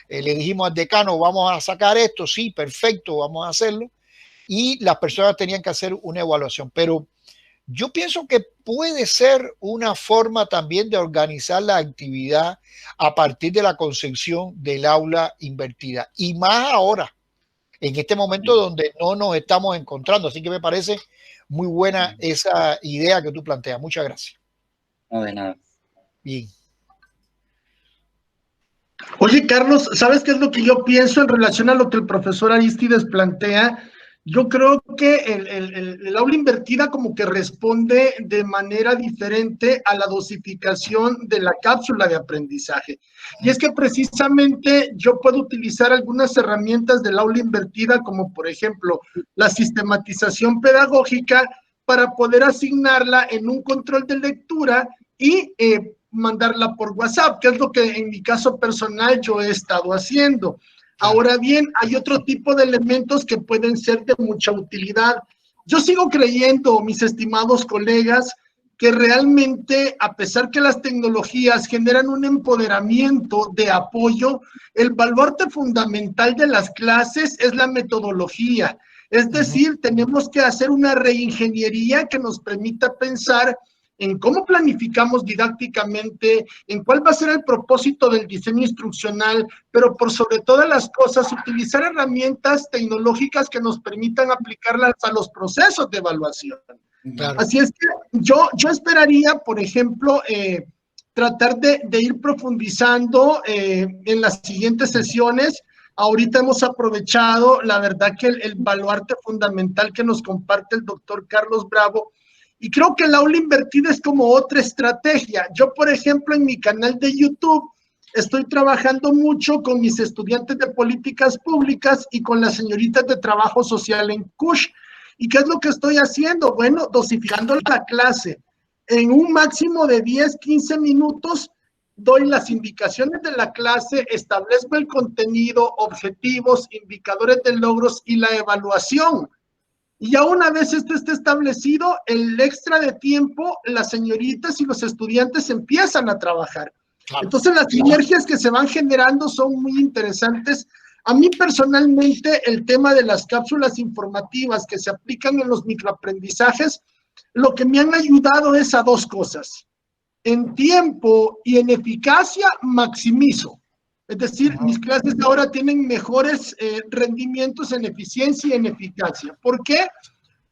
[SPEAKER 1] le dijimos al decano, vamos a sacar esto, sí, perfecto, vamos a hacerlo, y las personas tenían que hacer una evaluación. Pero yo pienso que puede ser una forma también de organizar la actividad a partir de la concepción del aula invertida, y más ahora, en este momento donde no nos estamos encontrando. Así que me parece muy buena esa idea que tú planteas. Muchas gracias.
[SPEAKER 5] No, de nada.
[SPEAKER 1] Bien.
[SPEAKER 2] Oye, Carlos, ¿sabes qué es lo que yo pienso en relación a lo que el profesor Aristides plantea? Yo creo que el aula invertida como que responde de manera diferente a la dosificación de la cápsula de aprendizaje. Y es que precisamente yo puedo utilizar algunas herramientas del aula invertida, como por ejemplo la sistematización pedagógica, para poder asignarla en un control de lectura y mandarla por WhatsApp, que es lo que en mi caso personal yo he estado haciendo. Ahora bien, hay otro tipo de elementos que pueden ser de mucha utilidad. Yo sigo creyendo, mis estimados colegas, que realmente, a pesar que las tecnologías generan un empoderamiento de apoyo, el baluarte fundamental de las clases es la metodología. Es decir, tenemos que hacer una reingeniería que nos permita pensar en cómo planificamos didácticamente, en cuál va a ser el propósito del diseño instruccional, pero por sobre todas las cosas, utilizar herramientas tecnológicas que nos permitan aplicarlas a los procesos de evaluación. Claro. Así es que yo esperaría, por ejemplo, tratar de ir profundizando en las siguientes sesiones. Ahorita hemos aprovechado, la verdad, que el baluarte fundamental que nos comparte el doctor Carlos Bravo. Y creo que el aula invertida es como otra estrategia. Yo, por ejemplo, en mi canal de YouTube estoy trabajando mucho con mis estudiantes de políticas públicas y con las señoritas de trabajo social en CUSH. ¿Y qué es lo que estoy haciendo? Bueno, dosificando la clase. En un máximo de 10, 15 minutos doy las indicaciones de la clase, establezco el contenido, objetivos, indicadores de logros y la evaluación. Y ya una vez esto esté establecido, el extra de tiempo, las señoritas y los estudiantes empiezan a trabajar. Claro. Entonces, las sinergias que se van generando son muy interesantes. A mí personalmente, el tema de las cápsulas informativas que se aplican en los microaprendizajes, lo que me han ayudado es a dos cosas. En tiempo y en eficacia, maximizo. Es decir, mis clases ahora tienen mejores rendimientos en eficiencia y en eficacia. ¿Por qué?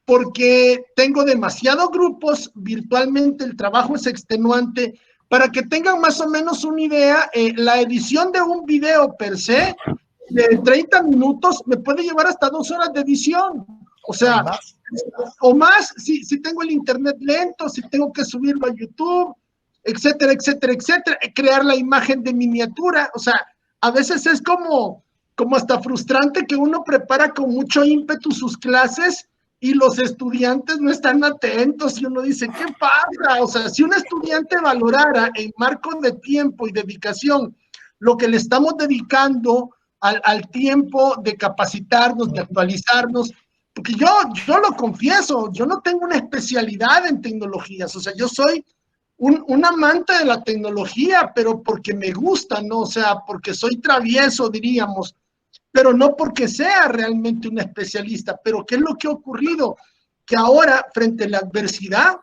[SPEAKER 2] Porque tengo demasiados grupos, virtualmente el trabajo es extenuante. Para que tengan más o menos una idea, la edición de un video per se, de 30 minutos, me puede llevar hasta 2 horas de edición. O sea, o más si tengo el internet lento, si tengo que subirlo a YouTube, etcétera, etcétera, etcétera, crear la imagen de miniatura. O sea, a veces es como hasta frustrante que uno prepara con mucho ímpetu sus clases y los estudiantes no están atentos y uno dice, ¿qué pasa? O sea, si un estudiante valorara en marco de tiempo y dedicación lo que le estamos dedicando al tiempo de capacitarnos, de actualizarnos, porque yo lo confieso, yo no tengo una especialidad en tecnologías, o sea, yo soy un amante de la tecnología, pero porque me gusta, ¿no? O sea, porque soy travieso, diríamos, pero no porque sea realmente un especialista. Pero ¿qué es lo que ha ocurrido? Que ahora, frente a la adversidad,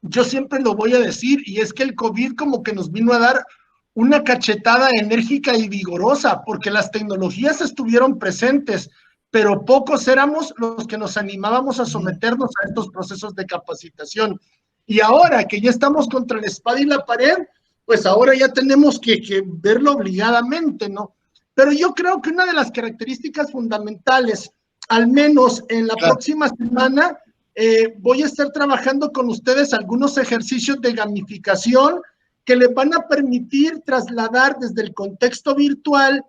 [SPEAKER 2] yo siempre lo voy a decir, y es que el COVID como que nos vino a dar una cachetada enérgica y vigorosa, porque las tecnologías estuvieron presentes, pero pocos éramos los que nos animábamos a someternos a estos procesos de capacitación. Y ahora que ya estamos contra la espada y la pared, pues ahora ya tenemos que verlo obligadamente, ¿no? Pero yo creo que una de las características fundamentales, al menos en la próxima semana, voy a estar trabajando con ustedes algunos ejercicios de gamificación que les van a permitir trasladar desde el contexto virtual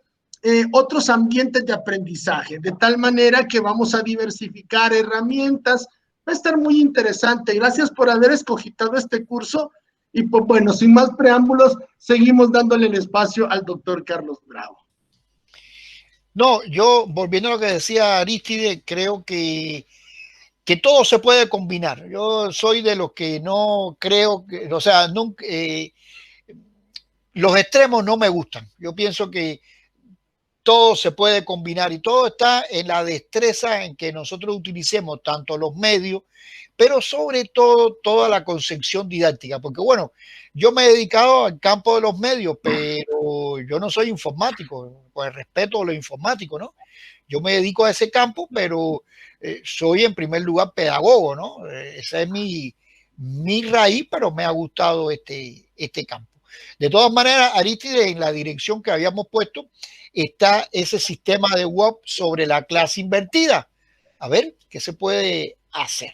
[SPEAKER 2] otros ambientes de aprendizaje, de tal manera que vamos a diversificar herramientas. Va a estar muy interesante. Gracias por haber escogitado este curso Y pues bueno, sin más preámbulos, seguimos dándole el espacio al doctor Carlos Bravo.
[SPEAKER 1] No, yo volviendo a lo que decía Aristide, creo que todo se puede combinar. Yo soy de los que no creo que, o sea, nunca, los extremos no me gustan. Yo pienso que todo se puede combinar y todo está en la destreza en que nosotros utilicemos tanto los medios, pero sobre todo toda la concepción didáctica, porque bueno, yo me he dedicado al campo de los medios, pero yo no soy informático, con el respeto a los informáticos, ¿no? Yo me dedico a ese campo, pero soy en primer lugar pedagogo, ¿no? Esa es mi raíz, pero me ha gustado este campo. De todas maneras, Aristide, en la dirección que habíamos puesto, está ese sistema de WOP sobre la clase invertida. A ver, ¿qué se puede hacer?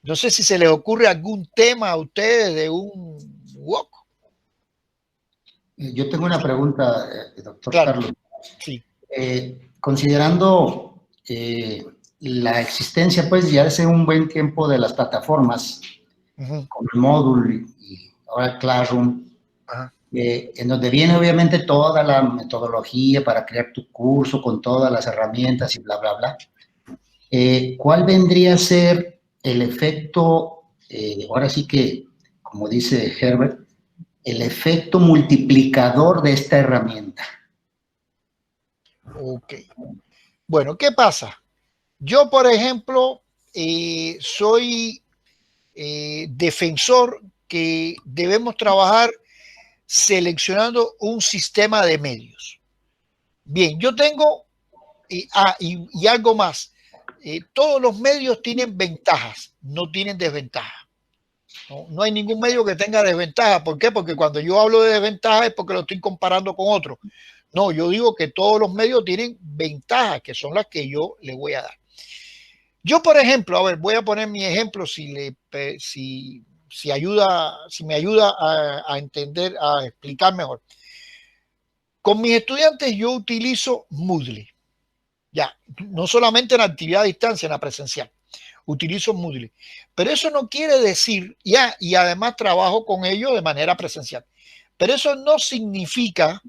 [SPEAKER 1] No sé si se les ocurre algún tema a ustedes de un WOP.
[SPEAKER 3] Yo tengo una pregunta, doctor
[SPEAKER 1] Claro,
[SPEAKER 3] Carlos.
[SPEAKER 1] sí.
[SPEAKER 3] Considerando la existencia, pues, ya hace un buen tiempo de las plataformas, como el Moodle y ahora Classroom, en donde viene obviamente toda la metodología para crear tu curso con todas las herramientas y bla, bla, bla. ¿Cuál vendría a ser el efecto, ahora sí que, como dice Herbert, el efecto multiplicador de esta herramienta?
[SPEAKER 1] Ok. Bueno, ¿qué pasa? Yo, por ejemplo, soy defensor que debemos trabajar seleccionando un sistema de medios. Bien, yo tengo, y algo más, todos los medios tienen ventajas, no tienen desventajas. No hay ningún medio que tenga desventaja. ¿Por qué? Porque cuando yo hablo de desventaja es porque lo estoy comparando con otro. No, yo digo que todos los medios tienen ventajas, que son las que yo le voy a dar. Yo, por ejemplo, a ver, voy a poner mi ejemplo si me ayuda a entender, a explicar mejor. Con mis estudiantes yo utilizo Moodle. Ya, no solamente en la actividad a distancia, en la presencial. Utilizo Moodle. Pero eso no quiere decir, y además trabajo con ellos de manera presencial. Pero eso no significa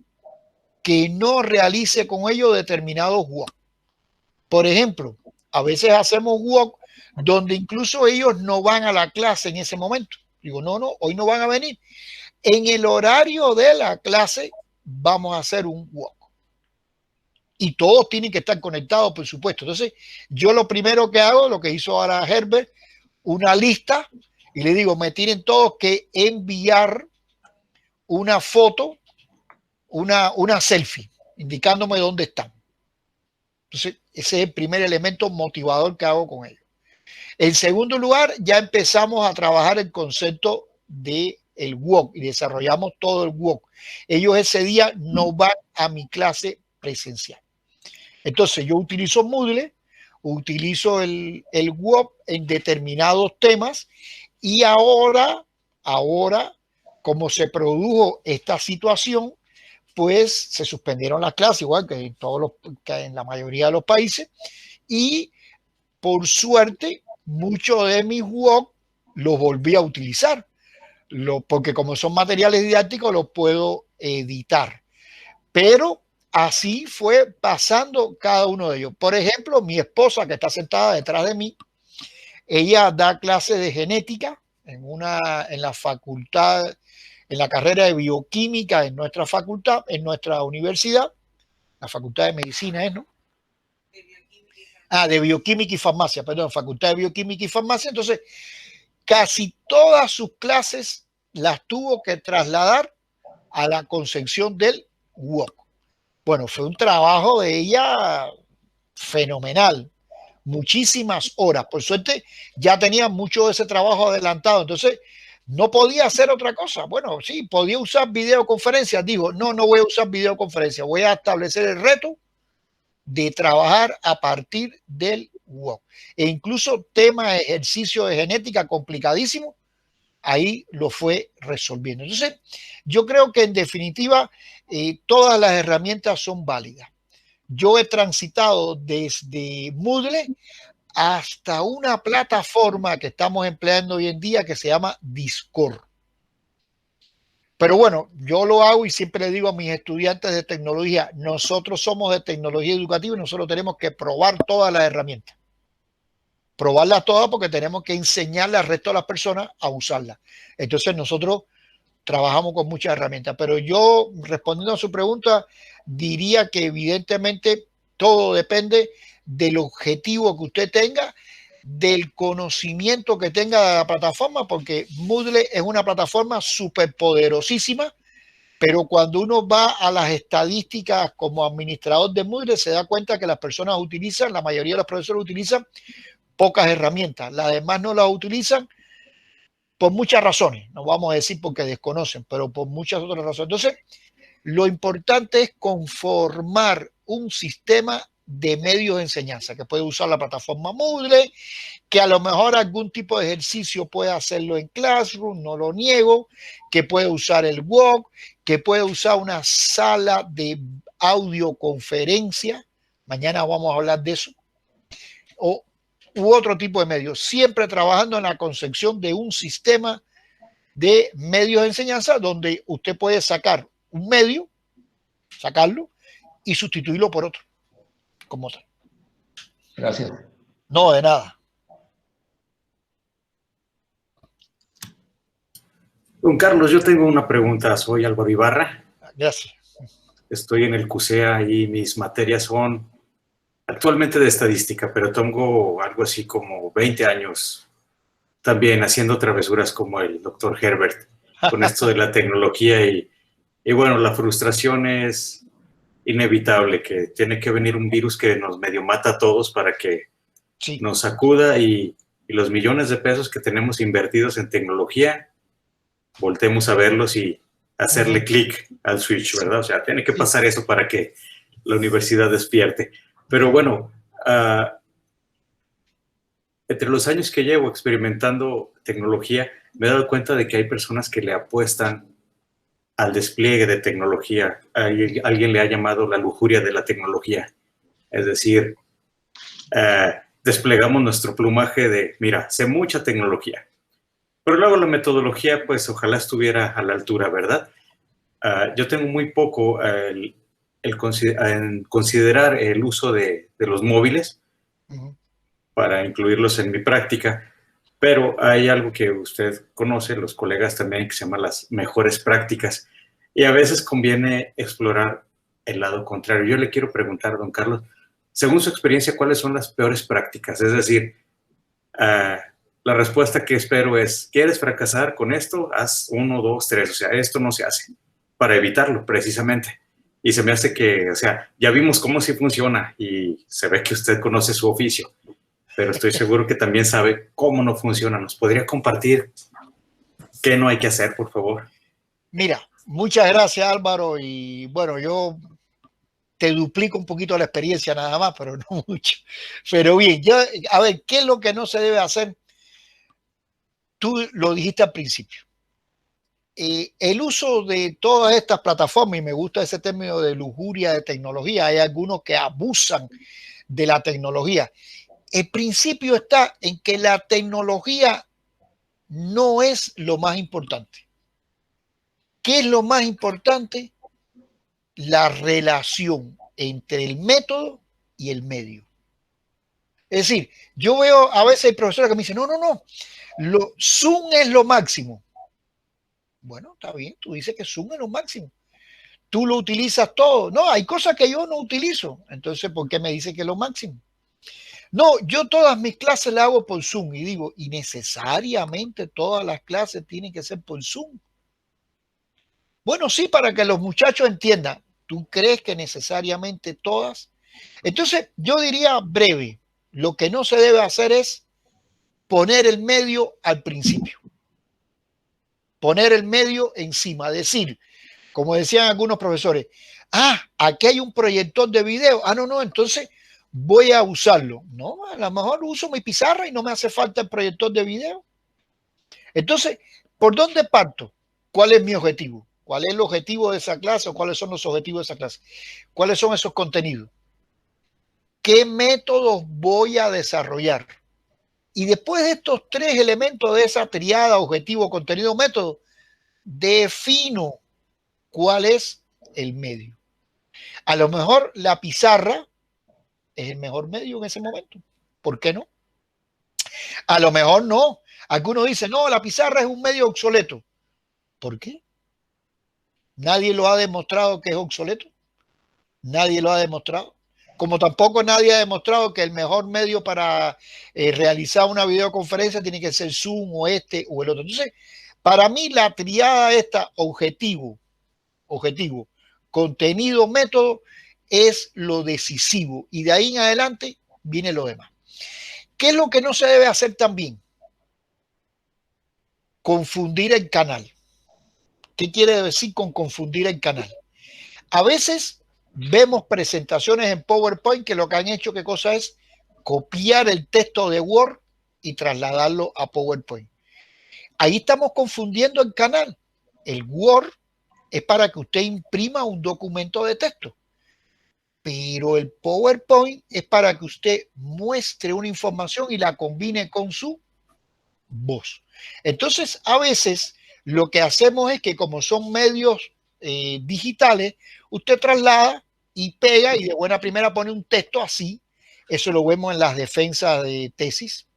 [SPEAKER 1] que no realice con ellos determinados walk. Por ejemplo, a veces hacemos walk donde incluso ellos no van a la clase en ese momento. Digo, no, hoy no van a venir. En el horario de la clase vamos a hacer un walk. Y todos tienen que estar conectados, por supuesto. Entonces, yo lo primero que hago, lo que hizo ahora Herbert, una lista, y le digo, me tienen todos que enviar una foto, una selfie, indicándome dónde están. Entonces, ese es el primer elemento motivador que hago con ellos. En segundo lugar, ya empezamos a trabajar el concepto del walk y desarrollamos todo el walk. Ellos ese día no van a mi clase presencial. Entonces, yo utilizo Moodle, utilizo el walk en determinados temas y ahora, como se produjo esta situación, pues se suspendieron las clases, igual que en la mayoría de los países, y por suerte, muchos de mis walk los volví a utilizar, porque como son materiales didácticos, los puedo editar. Pero así fue pasando cada uno de ellos. Por ejemplo, mi esposa, que está sentada detrás de mí, ella da clases de genética en la facultad, en la carrera de bioquímica en nuestra facultad, en nuestra universidad, la facultad de medicina es, ¿no? De bioquímica y farmacia, perdón, facultad de bioquímica y farmacia. Entonces, casi todas sus clases las tuvo que trasladar a la concepción del WOC. Bueno, fue un trabajo de ella fenomenal, muchísimas horas. Por suerte, ya tenía mucho de ese trabajo adelantado. Entonces, no podía hacer otra cosa. Bueno, sí, podía usar videoconferencias. Digo, no voy a usar videoconferencias. Voy a establecer el reto de trabajar a partir del WOC. E incluso tema de ejercicio de genética complicadísimo, ahí lo fue resolviendo. Entonces, yo creo que en definitiva, todas las herramientas son válidas. Yo he transitado desde Moodle hasta una plataforma que estamos empleando hoy en día que se llama Discord. Pero bueno, yo lo hago y siempre le digo a mis estudiantes de tecnología, nosotros somos de tecnología educativa y nosotros tenemos que probar todas las herramientas. Probarlas todas porque tenemos que enseñarle al resto de las personas a usarlas. Entonces nosotros trabajamos con muchas herramientas. Pero yo, respondiendo a su pregunta, diría que evidentemente todo depende del objetivo que usted tenga, del conocimiento que tenga de la plataforma, porque Moodle es una plataforma súper poderosísima, pero cuando uno va a las estadísticas como administrador de Moodle, se da cuenta que las personas utilizan, la mayoría de los profesores utilizan pocas herramientas, las demás no las utilizan por muchas razones, no vamos a decir porque desconocen, pero por muchas otras razones. Entonces, lo importante es conformar un sistema de medios de enseñanza que puede usar la plataforma Moodle, que a lo mejor algún tipo de ejercicio puede hacerlo en Classroom, no lo niego, que puede usar el Word, que puede usar una sala de audioconferencia, mañana vamos a hablar de eso, u otro tipo de medios, siempre trabajando en la concepción de un sistema de medios de enseñanza donde usted puede sacar un medio, sacarlo y sustituirlo por otro, como tal.
[SPEAKER 3] Gracias.
[SPEAKER 1] No, de nada.
[SPEAKER 6] Don Carlos, yo tengo una pregunta. Soy Álvaro Ibarra.
[SPEAKER 1] Gracias.
[SPEAKER 6] Estoy en el CUSEA y mis materias son actualmente de estadística, pero tengo algo así como 20 años también haciendo travesuras como el doctor Herbert con esto de la tecnología y bueno, la frustración es inevitable, que tiene que venir un virus que nos medio mata a todos para que nos sacuda y los millones de pesos que tenemos invertidos en tecnología, voltemos a verlos y hacerle clic al switch, ¿verdad? O sea, tiene que pasar eso para que la universidad despierte. Pero bueno, entre los años que llevo experimentando tecnología, me he dado cuenta de que hay personas que le apuestan al despliegue de tecnología. Alguien le ha llamado la lujuria de la tecnología. Es decir, desplegamos nuestro plumaje de, mira, sé mucha tecnología. Pero luego la metodología, pues ojalá estuviera a la altura, ¿verdad? Yo tengo muy poco en considerar el uso de los móviles para incluirlos en mi práctica, pero hay algo que usted conoce, los colegas también, que se llama las mejores prácticas, y a veces conviene explorar el lado contrario. Yo le quiero preguntar, don Carlos, según su experiencia, ¿cuáles son las peores prácticas? Es decir, la respuesta que espero es, ¿quieres fracasar con esto? Haz 1, 2, 3, o sea, esto no se hace, para evitarlo precisamente. Y se me hace que, o sea, ya vimos cómo sí funciona y se ve que usted conoce su oficio, pero estoy seguro que también sabe cómo no funciona. ¿Nos podría compartir qué no hay que hacer, por favor?
[SPEAKER 1] Mira, muchas gracias, Álvaro, y bueno, yo te duplico un poquito la experiencia nada más, pero no mucho. Pero bien, a ver, ¿qué es lo que no se debe hacer? Tú lo dijiste al principio. El uso de todas estas plataformas, y me gusta ese término de lujuria de tecnología, hay algunos que abusan de la tecnología. El principio está en que la tecnología no es lo más importante. ¿Qué es lo más importante? La relación entre el método y el medio. Es decir, yo veo a veces hay profesores que me dicen, no, Zoom es lo máximo. Bueno, está bien, tú dices que Zoom es lo máximo. Tú lo utilizas todo. No, hay cosas que yo no utilizo. Entonces, ¿por qué me dice que es lo máximo? No, yo todas mis clases las hago por Zoom. Y digo, ¿y necesariamente todas las clases tienen que ser por Zoom? Bueno, sí, para que los muchachos entiendan. ¿Tú crees que necesariamente todas? Entonces, yo diría breve, lo que no se debe hacer es poner el medio al principio. Poner el medio encima, decir, como decían algunos profesores, aquí hay un proyector de video, no, entonces voy a usarlo. No, a lo mejor uso mi pizarra y no me hace falta el proyector de video. Entonces, ¿por dónde parto? ¿Cuál es mi objetivo? ¿Cuál es el objetivo de esa clase o cuáles son los objetivos de esa clase? ¿Cuáles son esos contenidos? ¿Qué métodos voy a desarrollar? Y después de estos tres elementos de esa triada, objetivo, contenido, método, defino cuál es el medio. A lo mejor la pizarra es el mejor medio en ese momento. ¿Por qué no? A lo mejor no. Algunos dicen, no, la pizarra es un medio obsoleto. ¿Por qué? Nadie lo ha demostrado que es obsoleto. Nadie lo ha demostrado. Como tampoco nadie ha demostrado que el mejor medio para realizar una videoconferencia tiene que ser Zoom o este o el otro. Entonces, para mí la triada esta, objetivo, contenido, método, es lo decisivo. Y de ahí en adelante viene lo demás. ¿Qué es lo que no se debe hacer también? Confundir el canal. ¿Qué quiere decir con confundir el canal? A veces vemos presentaciones en PowerPoint que lo que han hecho, ¿qué cosa es? Copiar el texto de Word y trasladarlo a PowerPoint. Ahí estamos confundiendo el canal. El Word es para que usted imprima un documento de texto, pero el PowerPoint es para que usted muestre una información y la combine con su voz. Entonces, a veces lo que hacemos es que, como son medios digitales, usted traslada y pega y de buena primera pone un texto así. Eso lo vemos en las defensas de tesis,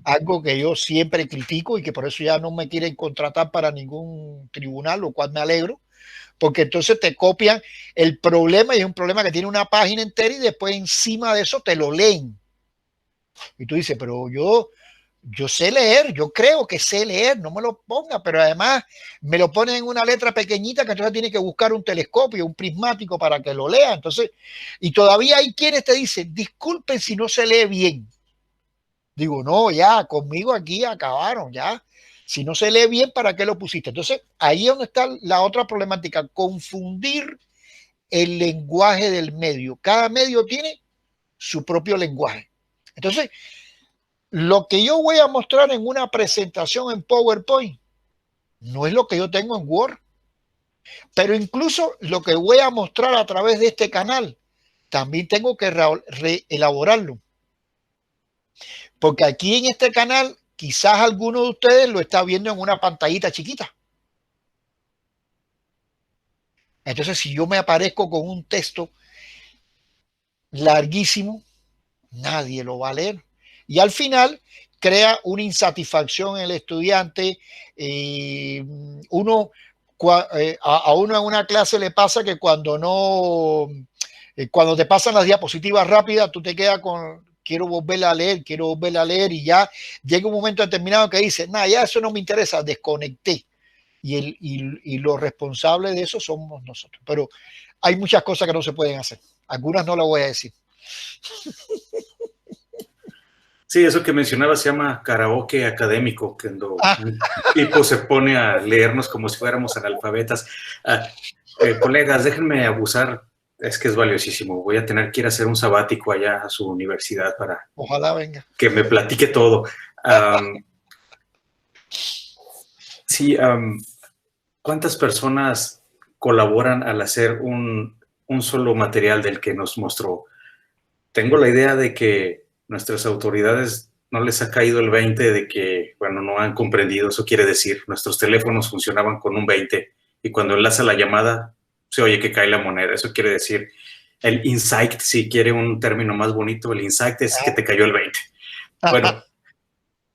[SPEAKER 1] algo que yo siempre critico y que por eso ya no me quieren contratar para ningún tribunal, lo cual me alegro, porque entonces te copian el problema y es un problema que tiene una página entera y después encima de eso te lo leen. Y tú dices, pero yo sé leer, yo creo que sé leer, no me lo ponga, pero además me lo ponen en una letra pequeñita que entonces tiene que buscar un telescopio, un prismático para que lo lea. Entonces, y todavía hay quienes te dicen, disculpen si no se lee bien. Digo, no, ya, conmigo aquí acabaron, ya. Si no se lee bien, ¿para qué lo pusiste? Entonces, ahí es donde está la otra problemática, confundir el lenguaje del medio. Cada medio tiene su propio lenguaje. Entonces, lo que yo voy a mostrar en una presentación en PowerPoint no es lo que yo tengo en Word. Pero incluso lo que voy a mostrar a través de este canal, también tengo que reelaborarlo. Porque aquí en este canal, quizás alguno de ustedes lo está viendo en una pantallita chiquita. Entonces, si yo me aparezco con un texto larguísimo, nadie lo va a leer. Y al final crea una insatisfacción en el estudiante. A uno en una clase le pasa que cuando te pasan las diapositivas rápidas, tú te quedas con quiero volverla a leer y ya llega un momento determinado que dices, nada, ya eso no me interesa, desconecté. Y los responsables de eso somos nosotros. Pero hay muchas cosas que no se pueden hacer. Algunas no las voy a decir.
[SPEAKER 6] Sí, eso que mencionaba se llama karaoke académico, que cuando un tipo se pone a leernos como si fuéramos analfabetas. Colegas, déjenme abusar, es que es valiosísimo. Voy a tener que ir a hacer un sabático allá a su universidad para
[SPEAKER 1] ojalá venga.
[SPEAKER 6] Que me platique todo. Sí, ¿cuántas personas colaboran al hacer un solo material del que nos mostró? Tengo la idea de que nuestras autoridades no les ha caído el 20 de que, bueno, no han comprendido. Eso quiere decir, nuestros teléfonos funcionaban con un 20 y cuando enlaza la llamada se oye que cae la moneda. Eso quiere decir, el insight, si quiere un término más bonito, el insight es que te cayó el 20. Bueno,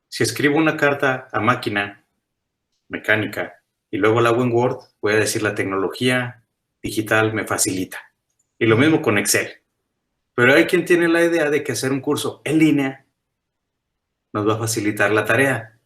[SPEAKER 6] si escribo una carta a máquina mecánica y luego la hago en Word, voy a decir la tecnología digital me facilita. Y lo mismo con Excel. Pero hay quien tiene la idea de que hacer un curso en línea nos va a facilitar la tarea.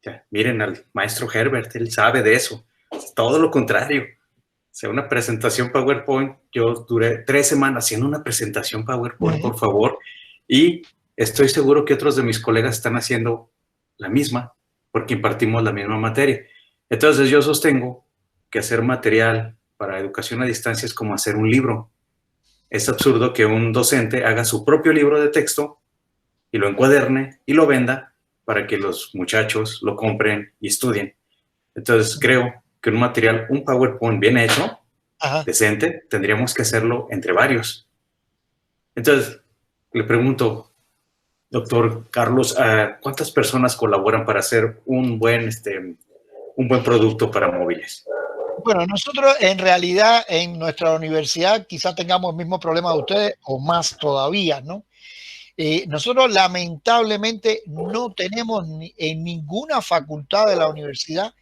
[SPEAKER 6] Ya, miren al maestro Herbert, él sabe de eso. Es todo lo contrario. O sea, una presentación PowerPoint, yo duré 3 semanas haciendo una presentación PowerPoint, por favor, y estoy seguro que otros de mis colegas están haciendo la misma, porque impartimos la misma materia. Entonces yo sostengo que hacer material para educación a distancia es como hacer un libro. Es absurdo que un docente haga su propio libro de texto y lo encuaderne y lo venda para que los muchachos lo compren y estudien. Entonces creo que un material, un PowerPoint bien hecho, decente, tendríamos que hacerlo entre varios. Entonces le pregunto, doctor Carlos, ¿cuántas personas colaboran para hacer un buen un buen producto para móviles?
[SPEAKER 1] Bueno, nosotros en realidad en nuestra universidad quizás tengamos el mismo problema de ustedes o más todavía, ¿no? Nosotros lamentablemente no tenemos en ninguna facultad de la universidad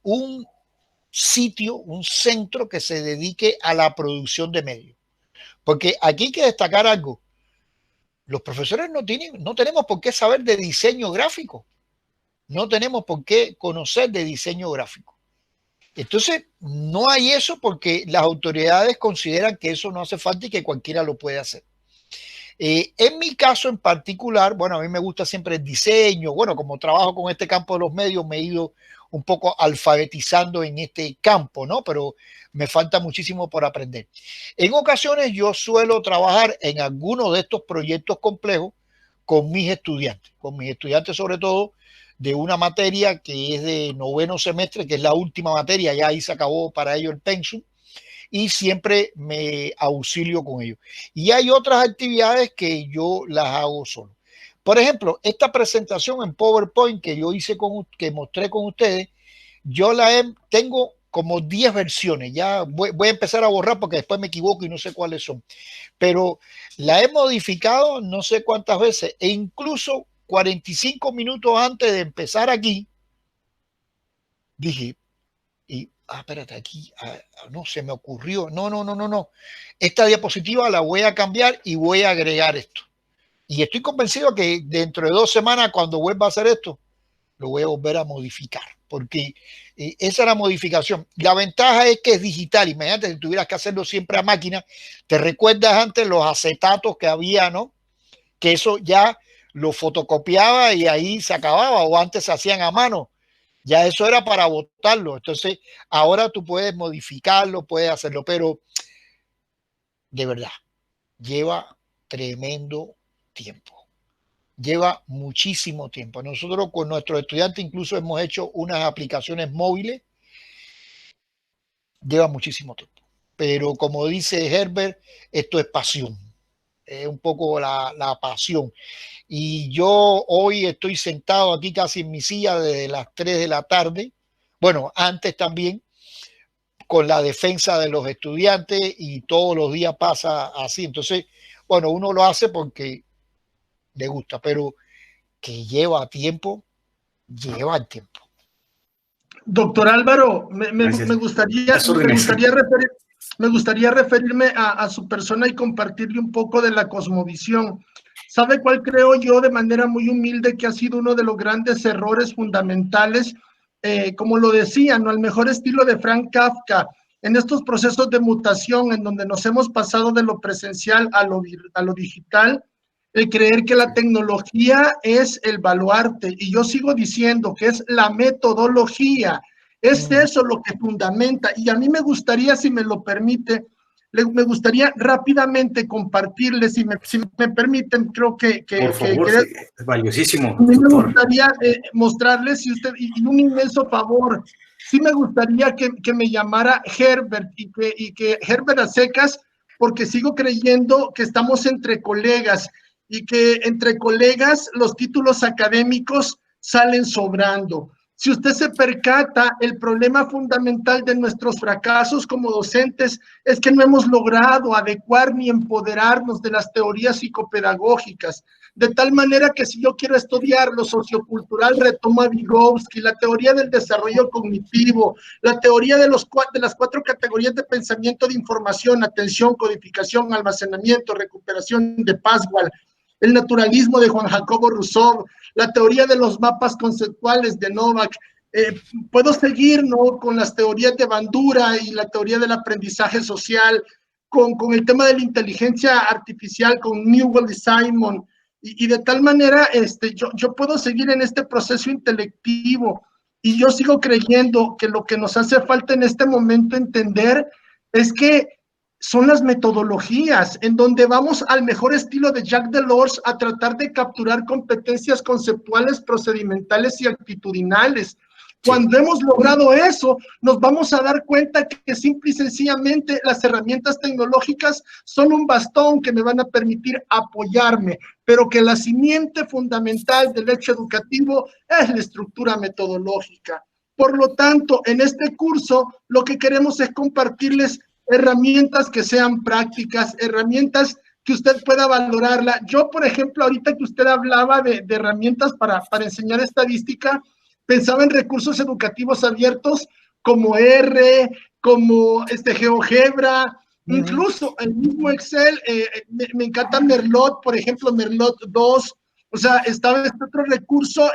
[SPEAKER 1] un sitio, un centro que se dedique a la producción de medios. Porque aquí hay que destacar algo. Los profesores no tenemos por qué saber de diseño gráfico. No tenemos por qué conocer de diseño gráfico. Entonces, no hay eso porque las autoridades consideran que eso no hace falta y que cualquiera lo puede hacer. En mi caso en particular, bueno, a mí me gusta siempre el diseño. Bueno, como trabajo con este campo de los medios, me he ido un poco alfabetizando en este campo, ¿no? Pero me falta muchísimo por aprender. En ocasiones yo suelo trabajar en alguno de estos proyectos complejos con mis estudiantes sobre todo de una materia que es de 9º semestre, que es la última materia, ya ahí se acabó para ello el pensum, y siempre me auxilio con ellos. Y hay otras actividades que yo las hago solo. Por ejemplo, esta presentación en PowerPoint que yo hice que mostré con ustedes, yo tengo como 10 versiones. Ya voy a empezar a borrar porque después me equivoco y no sé cuáles son. Pero la he modificado no sé cuántas veces e incluso 45 minutos antes de empezar aquí, dije, espérate, aquí, no, se me ocurrió, no. Esta diapositiva la voy a cambiar y voy a agregar esto. Y estoy convencido que dentro de 2 semanas, cuando vuelva a hacer esto, lo voy a volver a modificar, porque esa es la modificación. La ventaja es que es digital. Imagínate si tuvieras que hacerlo siempre a máquina. Te recuerdas antes los acetatos que había, ¿no? Que eso ya lo fotocopiaba y ahí se acababa, o antes se hacían a mano. Ya eso era para botarlo. Entonces, ahora tú puedes modificarlo, puedes hacerlo, pero de verdad, lleva tremendo tiempo. Lleva muchísimo tiempo. Nosotros con nuestros estudiantes incluso hemos hecho unas aplicaciones móviles. Lleva muchísimo tiempo. Pero como dice Herbert, esto es pasión. Es un poco la pasión. Y yo hoy estoy sentado aquí casi en mi silla desde las 3 de la tarde. Bueno, antes también, con la defensa de los estudiantes, y todos los días pasa así. Entonces, bueno, uno lo hace porque le gusta, pero que lleva tiempo, lleva el tiempo.
[SPEAKER 2] Doctor Álvaro, me gustaría referirme a su persona y compartirle un poco de la cosmovisión. ¿Sabe cuál creo yo de manera muy humilde que ha sido uno de los grandes errores fundamentales? Como lo decía, ¿no? Al mejor estilo de Frank Kafka, en estos procesos de mutación en donde nos hemos pasado de lo presencial a lo digital, el creer que la tecnología es el baluarte, y yo sigo diciendo que es la metodología, es eso lo que fundamenta. Y a mí me gustaría, si me lo permite, me gustaría rápidamente compartirles, si me permiten, creo que...
[SPEAKER 6] Por favor, sí, es valiosísimo.
[SPEAKER 2] A mí me gustaría mostrarles, y un inmenso favor, sí me gustaría que me llamara Herbert, y que Herbert a secas, porque sigo creyendo que estamos entre colegas, y que entre colegas los títulos académicos salen sobrando. Si usted se percata, el problema fundamental de nuestros fracasos como docentes es que no hemos logrado adecuar ni empoderarnos de las teorías psicopedagógicas, de tal manera que si yo quiero estudiar lo sociocultural, retomo a Vygotsky, la teoría del desarrollo cognitivo, la teoría de las 4 categorías de pensamiento de información, atención, codificación, almacenamiento, recuperación de Pascual, el naturalismo de Juan Jacobo Rousseau, la teoría de los mapas conceptuales de Novak. Puedo seguir, ¿no?, con las teorías de Bandura y la teoría del aprendizaje social, con el tema de la inteligencia artificial, con Newell y Simon, y de tal manera yo puedo seguir en este proceso intelectivo, y yo sigo creyendo que lo que nos hace falta en este momento entender es que son las metodologías, en donde vamos al mejor estilo de Jacques Delors a tratar de capturar competencias conceptuales, procedimentales y actitudinales. Cuando hemos logrado eso, nos vamos a dar cuenta que simple y sencillamente las herramientas tecnológicas son un bastón que me van a permitir apoyarme, pero que la simiente fundamental del hecho educativo es la estructura metodológica. Por lo tanto, en este curso lo que queremos es compartirles herramientas que sean prácticas, herramientas que usted pueda valorarla. Yo, por ejemplo, ahorita que usted hablaba de herramientas para enseñar estadística, pensaba en recursos educativos abiertos como R, como GeoGebra, incluso el mismo Excel. Me encanta Merlot, por ejemplo, Merlot 2. O sea, estaba este otro recurso,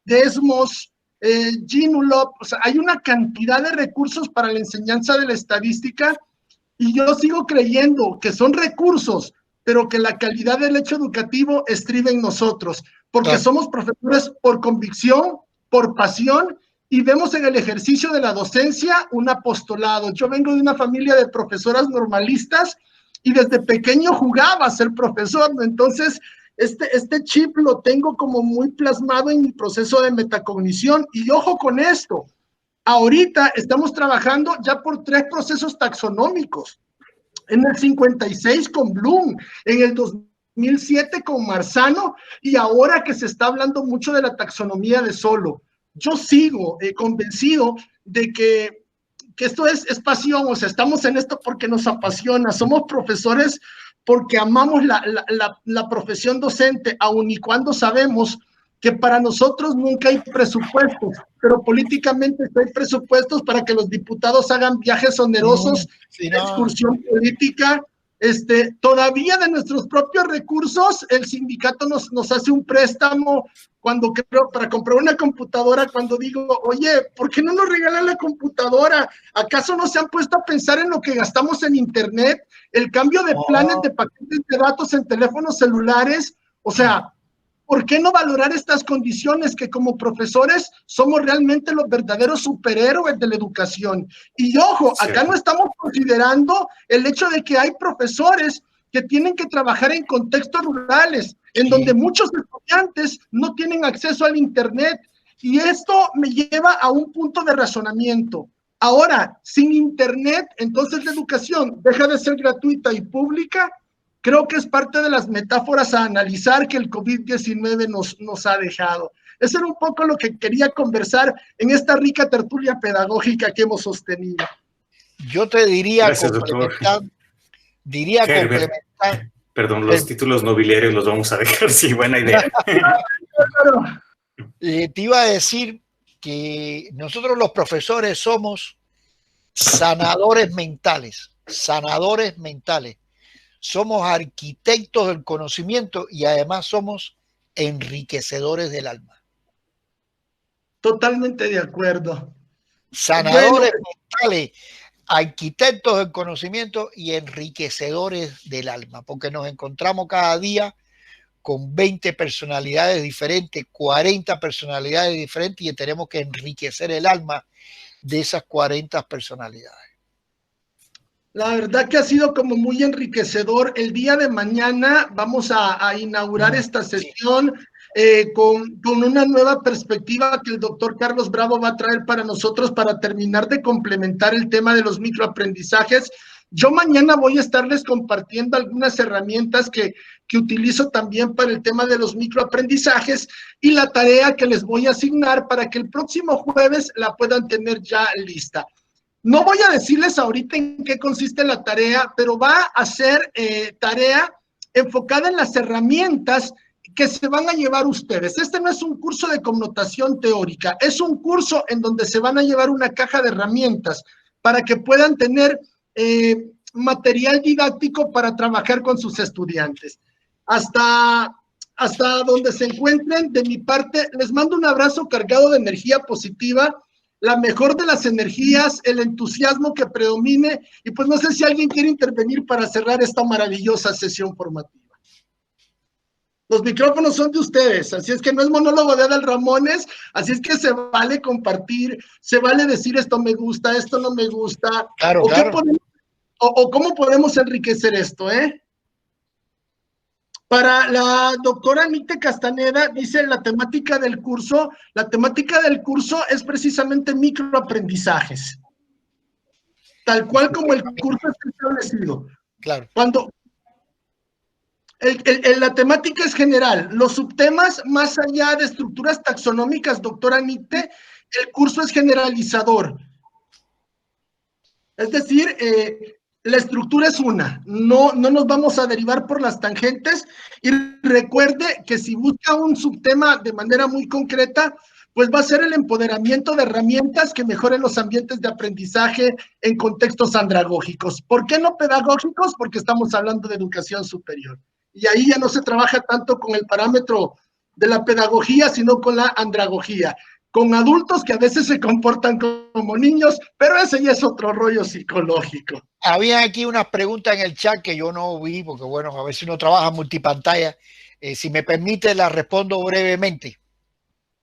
[SPEAKER 2] Desmos, Ginulop. O sea, hay una cantidad de recursos para la enseñanza de la estadística, y yo sigo creyendo que son recursos, pero que la calidad del hecho educativo estriba en nosotros, porque somos profesores por convicción, por pasión, y vemos en el ejercicio de la docencia un apostolado. Yo vengo de una familia de profesoras normalistas y desde pequeño jugaba a ser profesor, ¿no? Entonces, este chip lo tengo como muy plasmado en mi proceso de metacognición. Y ojo con esto, ahorita estamos trabajando ya por 3 procesos taxonómicos. En el 56 con Bloom, en el 2007 con Marzano, y ahora que se está hablando mucho de la taxonomía de Solow. Yo sigo convencido de que esto es pasión. O sea, estamos en esto porque nos apasiona, somos profesores porque amamos la profesión docente, aun y cuando sabemos que para nosotros nunca hay presupuestos, pero políticamente hay presupuestos para que los diputados hagan viajes onerosos, excursión política. Todavía de nuestros propios recursos, el sindicato nos hace un préstamo cuando creo para comprar una computadora. Cuando digo, oye, ¿por qué no nos regalan la computadora? ¿Acaso no se han puesto a pensar en lo que gastamos en internet? El cambio de planes de paquetes de datos en teléfonos celulares. O sea, ¿por qué no valorar estas condiciones que como profesores somos realmente los verdaderos superhéroes de la educación? Y ojo, acá no estamos considerando el hecho de que hay profesores que tienen que trabajar en contextos rurales, en donde muchos estudiantes no tienen acceso al internet. Y esto me lleva a un punto de razonamiento. Ahora, sin internet, entonces la educación deja de ser gratuita y pública. Creo que es parte de las metáforas a analizar que el COVID-19 nos ha dejado. Eso era un poco lo que quería conversar en esta rica tertulia pedagógica que hemos sostenido.
[SPEAKER 1] Yo te diría,
[SPEAKER 6] gracias, complementar, perdón, los títulos nobiliarios los vamos a dejar, sí, buena idea.
[SPEAKER 1] Te iba a decir que nosotros los profesores somos sanadores mentales, somos arquitectos del conocimiento y además somos enriquecedores del alma.
[SPEAKER 2] Totalmente de acuerdo.
[SPEAKER 1] Sanadores mentales, arquitectos del conocimiento y enriquecedores del alma, porque nos encontramos cada día con 20 personalidades diferentes, 40 personalidades diferentes, y tenemos que enriquecer el alma de esas 40 personalidades.
[SPEAKER 2] La verdad que ha sido como muy enriquecedor. El día de mañana vamos a inaugurar esta sesión con una nueva perspectiva que el doctor Carlos Bravo va a traer para nosotros para terminar de complementar el tema de los microaprendizajes. Yo mañana voy a estarles compartiendo algunas herramientas que utilizo también para el tema de los microaprendizajes y la tarea que les voy a asignar para que el próximo jueves la puedan tener ya lista. No voy a decirles ahorita en qué consiste la tarea, pero va a ser tarea enfocada en las herramientas que se van a llevar ustedes. Este no es un curso de connotación teórica, es un curso en donde se van a llevar una caja de herramientas para que puedan tener material didáctico para trabajar con sus estudiantes. Hasta donde se encuentren, de mi parte, les mando un abrazo cargado de energía positiva, la mejor de las energías, el entusiasmo que predomine, y pues no sé si alguien quiere intervenir para cerrar esta maravillosa sesión formativa. Los micrófonos son de ustedes, así es que no es monólogo de Adal Ramones, así es que se vale compartir, se vale decir esto me gusta, esto no me gusta,
[SPEAKER 1] claro,
[SPEAKER 2] o,
[SPEAKER 1] claro.
[SPEAKER 2] ¿cómo podemos enriquecer esto, Para la doctora Nicte Castaneda, dice la temática del curso es precisamente microaprendizajes, tal cual como el curso está establecido.
[SPEAKER 1] Claro.
[SPEAKER 2] Cuando la temática es general, los subtemas, más allá de estructuras taxonómicas, doctora Nicte, el curso es generalizador. Es decir, la estructura es una, no nos vamos a derivar por las tangentes, y recuerde que si busca un subtema de manera muy concreta, pues va a ser el empoderamiento de herramientas que mejoren los ambientes de aprendizaje en contextos andragógicos. ¿Por qué no pedagógicos? Porque estamos hablando de educación superior. Y ahí ya no se trabaja tanto con el parámetro de la pedagogía, sino con la andragogía, con adultos que a veces se comportan como niños, pero ese ya es otro rollo psicológico.
[SPEAKER 1] Había aquí unas preguntas en el chat que yo no vi, porque bueno, a veces uno trabaja multipantalla. Si me permite, las respondo brevemente,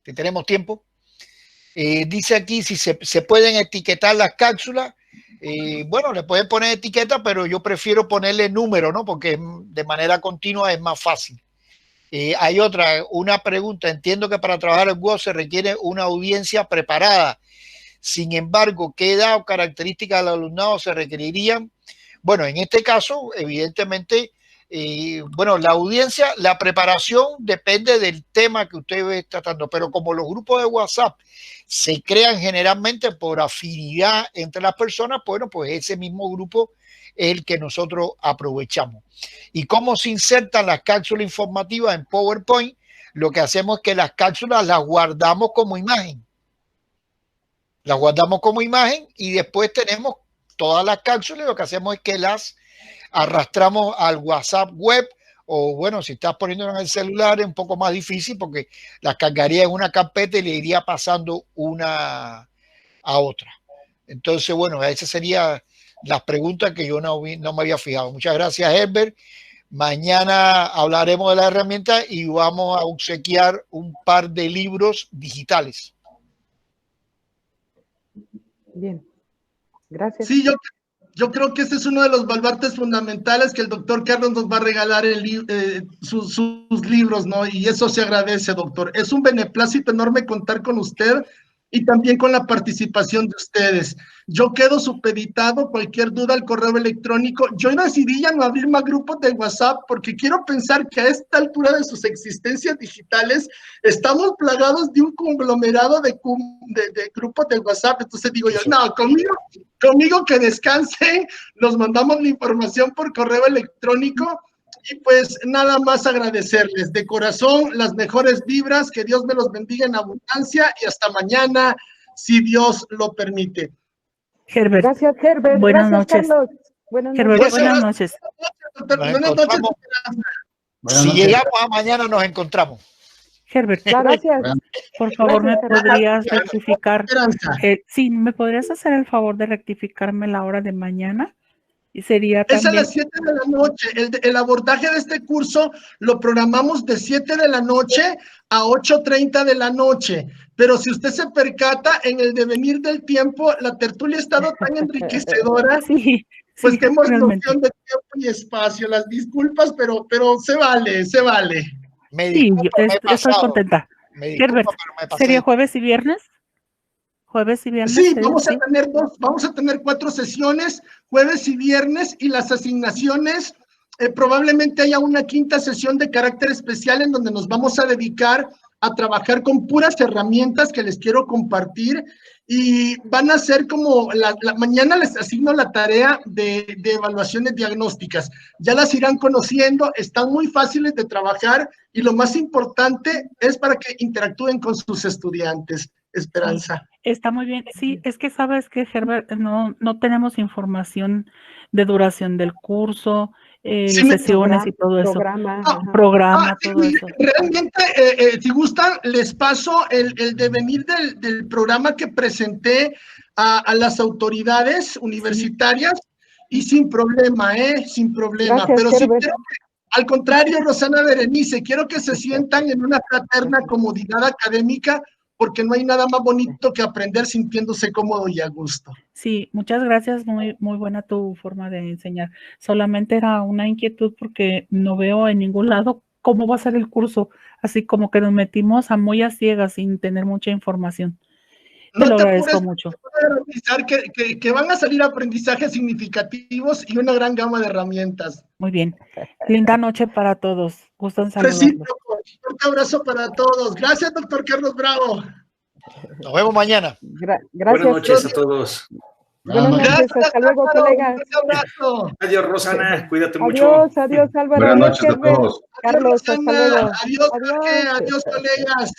[SPEAKER 1] que tenemos tiempo. Dice aquí si se pueden etiquetar las cápsulas. Bueno, le pueden poner etiqueta, pero yo prefiero ponerle número, ¿no? Porque de manera continua es más fácil. Hay una pregunta. Entiendo que para trabajar en Word se requiere una audiencia preparada. Sin embargo, ¿qué edad o características del alumnado se requerirían? Bueno, en este caso, evidentemente, bueno, la audiencia, la preparación depende del tema que usted esté tratando, pero como los grupos de WhatsApp se crean generalmente por afinidad entre las personas, bueno, pues ese mismo grupo es el que nosotros aprovechamos. ¿Y cómo se insertan las cápsulas informativas en PowerPoint? Lo que hacemos es que las cápsulas las guardamos como imagen. Las guardamos como imagen y después tenemos todas las cápsulas. Lo que hacemos es que las arrastramos al WhatsApp web, o bueno, si estás poniendo en el celular es un poco más difícil porque las cargaría en una carpeta y le iría pasando una a otra. Entonces, bueno, esas serían las preguntas que yo no me había fijado. Muchas gracias, Herbert. Mañana hablaremos de la herramienta y vamos a obsequiar un par de libros digitales.
[SPEAKER 4] Bien, gracias.
[SPEAKER 2] Sí, yo creo que ese es uno de los baluartes fundamentales, que el doctor Carlos nos va a regalar sus libros, ¿no? Y eso se agradece, doctor. Es un beneplácito enorme contar con usted y también con la participación de ustedes. Yo quedo supeditado, cualquier duda al correo electrónico. Yo decidí ya no abrir más grupos de WhatsApp porque quiero pensar que a esta altura de sus existencias digitales estamos plagados de un conglomerado de grupos de WhatsApp. Entonces digo yo, no, conmigo que descansen, nos mandamos la información por correo electrónico. Y pues nada más agradecerles de corazón las mejores vibras, que Dios me los bendiga en abundancia y hasta mañana, si Dios lo permite.
[SPEAKER 4] Herbert. Gracias, Herbert.
[SPEAKER 7] Buenas
[SPEAKER 4] Gracias,
[SPEAKER 7] noches.
[SPEAKER 4] Carlos. Buenas
[SPEAKER 7] Herbert,
[SPEAKER 4] noches.
[SPEAKER 7] buenas noches.
[SPEAKER 2] Buenas noches.
[SPEAKER 1] Si llegamos a mañana nos encontramos.
[SPEAKER 7] Herbert,
[SPEAKER 4] gracias.
[SPEAKER 7] Por favor, ¿me podrías rectificar? Sí, ¿me podrías hacer el favor de rectificarme la hora de mañana? Y sería también...
[SPEAKER 2] Es a las 7 de la noche. El abordaje de este curso lo programamos de 7 de la noche a 8:30 de la noche. Pero si usted se percata, en el devenir del tiempo, la tertulia ha estado tan enriquecedora,
[SPEAKER 7] sí,
[SPEAKER 2] pues que hemos noción de tiempo y espacio. Las disculpas, pero se vale, se vale.
[SPEAKER 7] Sí, estoy contenta. Herbert, ¿sería jueves y viernes? ¿Jueves y viernes?
[SPEAKER 2] Sí, vamos a tener 4 sesiones, jueves y viernes, y las asignaciones, probablemente haya una 5ª sesión de carácter especial en donde nos vamos a dedicar a trabajar con puras herramientas que les quiero compartir, y van a ser como, mañana les asigno la tarea de evaluaciones diagnósticas. Ya las irán conociendo, están muy fáciles de trabajar, y lo más importante es para que interactúen con sus estudiantes. Esperanza.
[SPEAKER 7] Está muy bien. Sí, es que sabes que, Herbert, no tenemos información de duración del curso, sesiones y todo eso. Programa, todo eso.
[SPEAKER 2] Realmente, si gustan, les paso el devenir del programa que presenté a las autoridades universitarias, y sin problema, sin problema.
[SPEAKER 4] Gracias,
[SPEAKER 2] pero sí
[SPEAKER 4] Herbert.
[SPEAKER 2] quiero al contrario, Rosana Berenice, quiero que se sientan en una fraterna comodidad académica, porque no hay nada más bonito que aprender sintiéndose cómodo y a gusto.
[SPEAKER 7] Sí, muchas gracias, muy buena tu forma de enseñar. Solamente era una inquietud porque no veo en ningún lado cómo va a ser el curso, así como que nos metimos muy a ciegas sin tener mucha información. Te lo agradezco mucho.
[SPEAKER 2] Te puedo garantizar que van a salir aprendizajes significativos y una gran gama de herramientas.
[SPEAKER 7] Muy bien. Linda noche para todos. Gustan saludarlos.
[SPEAKER 2] Un fuerte abrazo para todos. Gracias, doctor Carlos Bravo.
[SPEAKER 1] Nos vemos mañana.
[SPEAKER 4] Gracias.
[SPEAKER 6] Buenas noches a todos.
[SPEAKER 4] Buenas noches, hasta luego, colegas.
[SPEAKER 2] Un abrazo.
[SPEAKER 6] Adiós, Rosana, cuídate mucho.
[SPEAKER 4] Adiós, Álvaro.
[SPEAKER 8] Buenas noches a todos.
[SPEAKER 4] Carlos, hasta luego.
[SPEAKER 2] Adiós, colegas.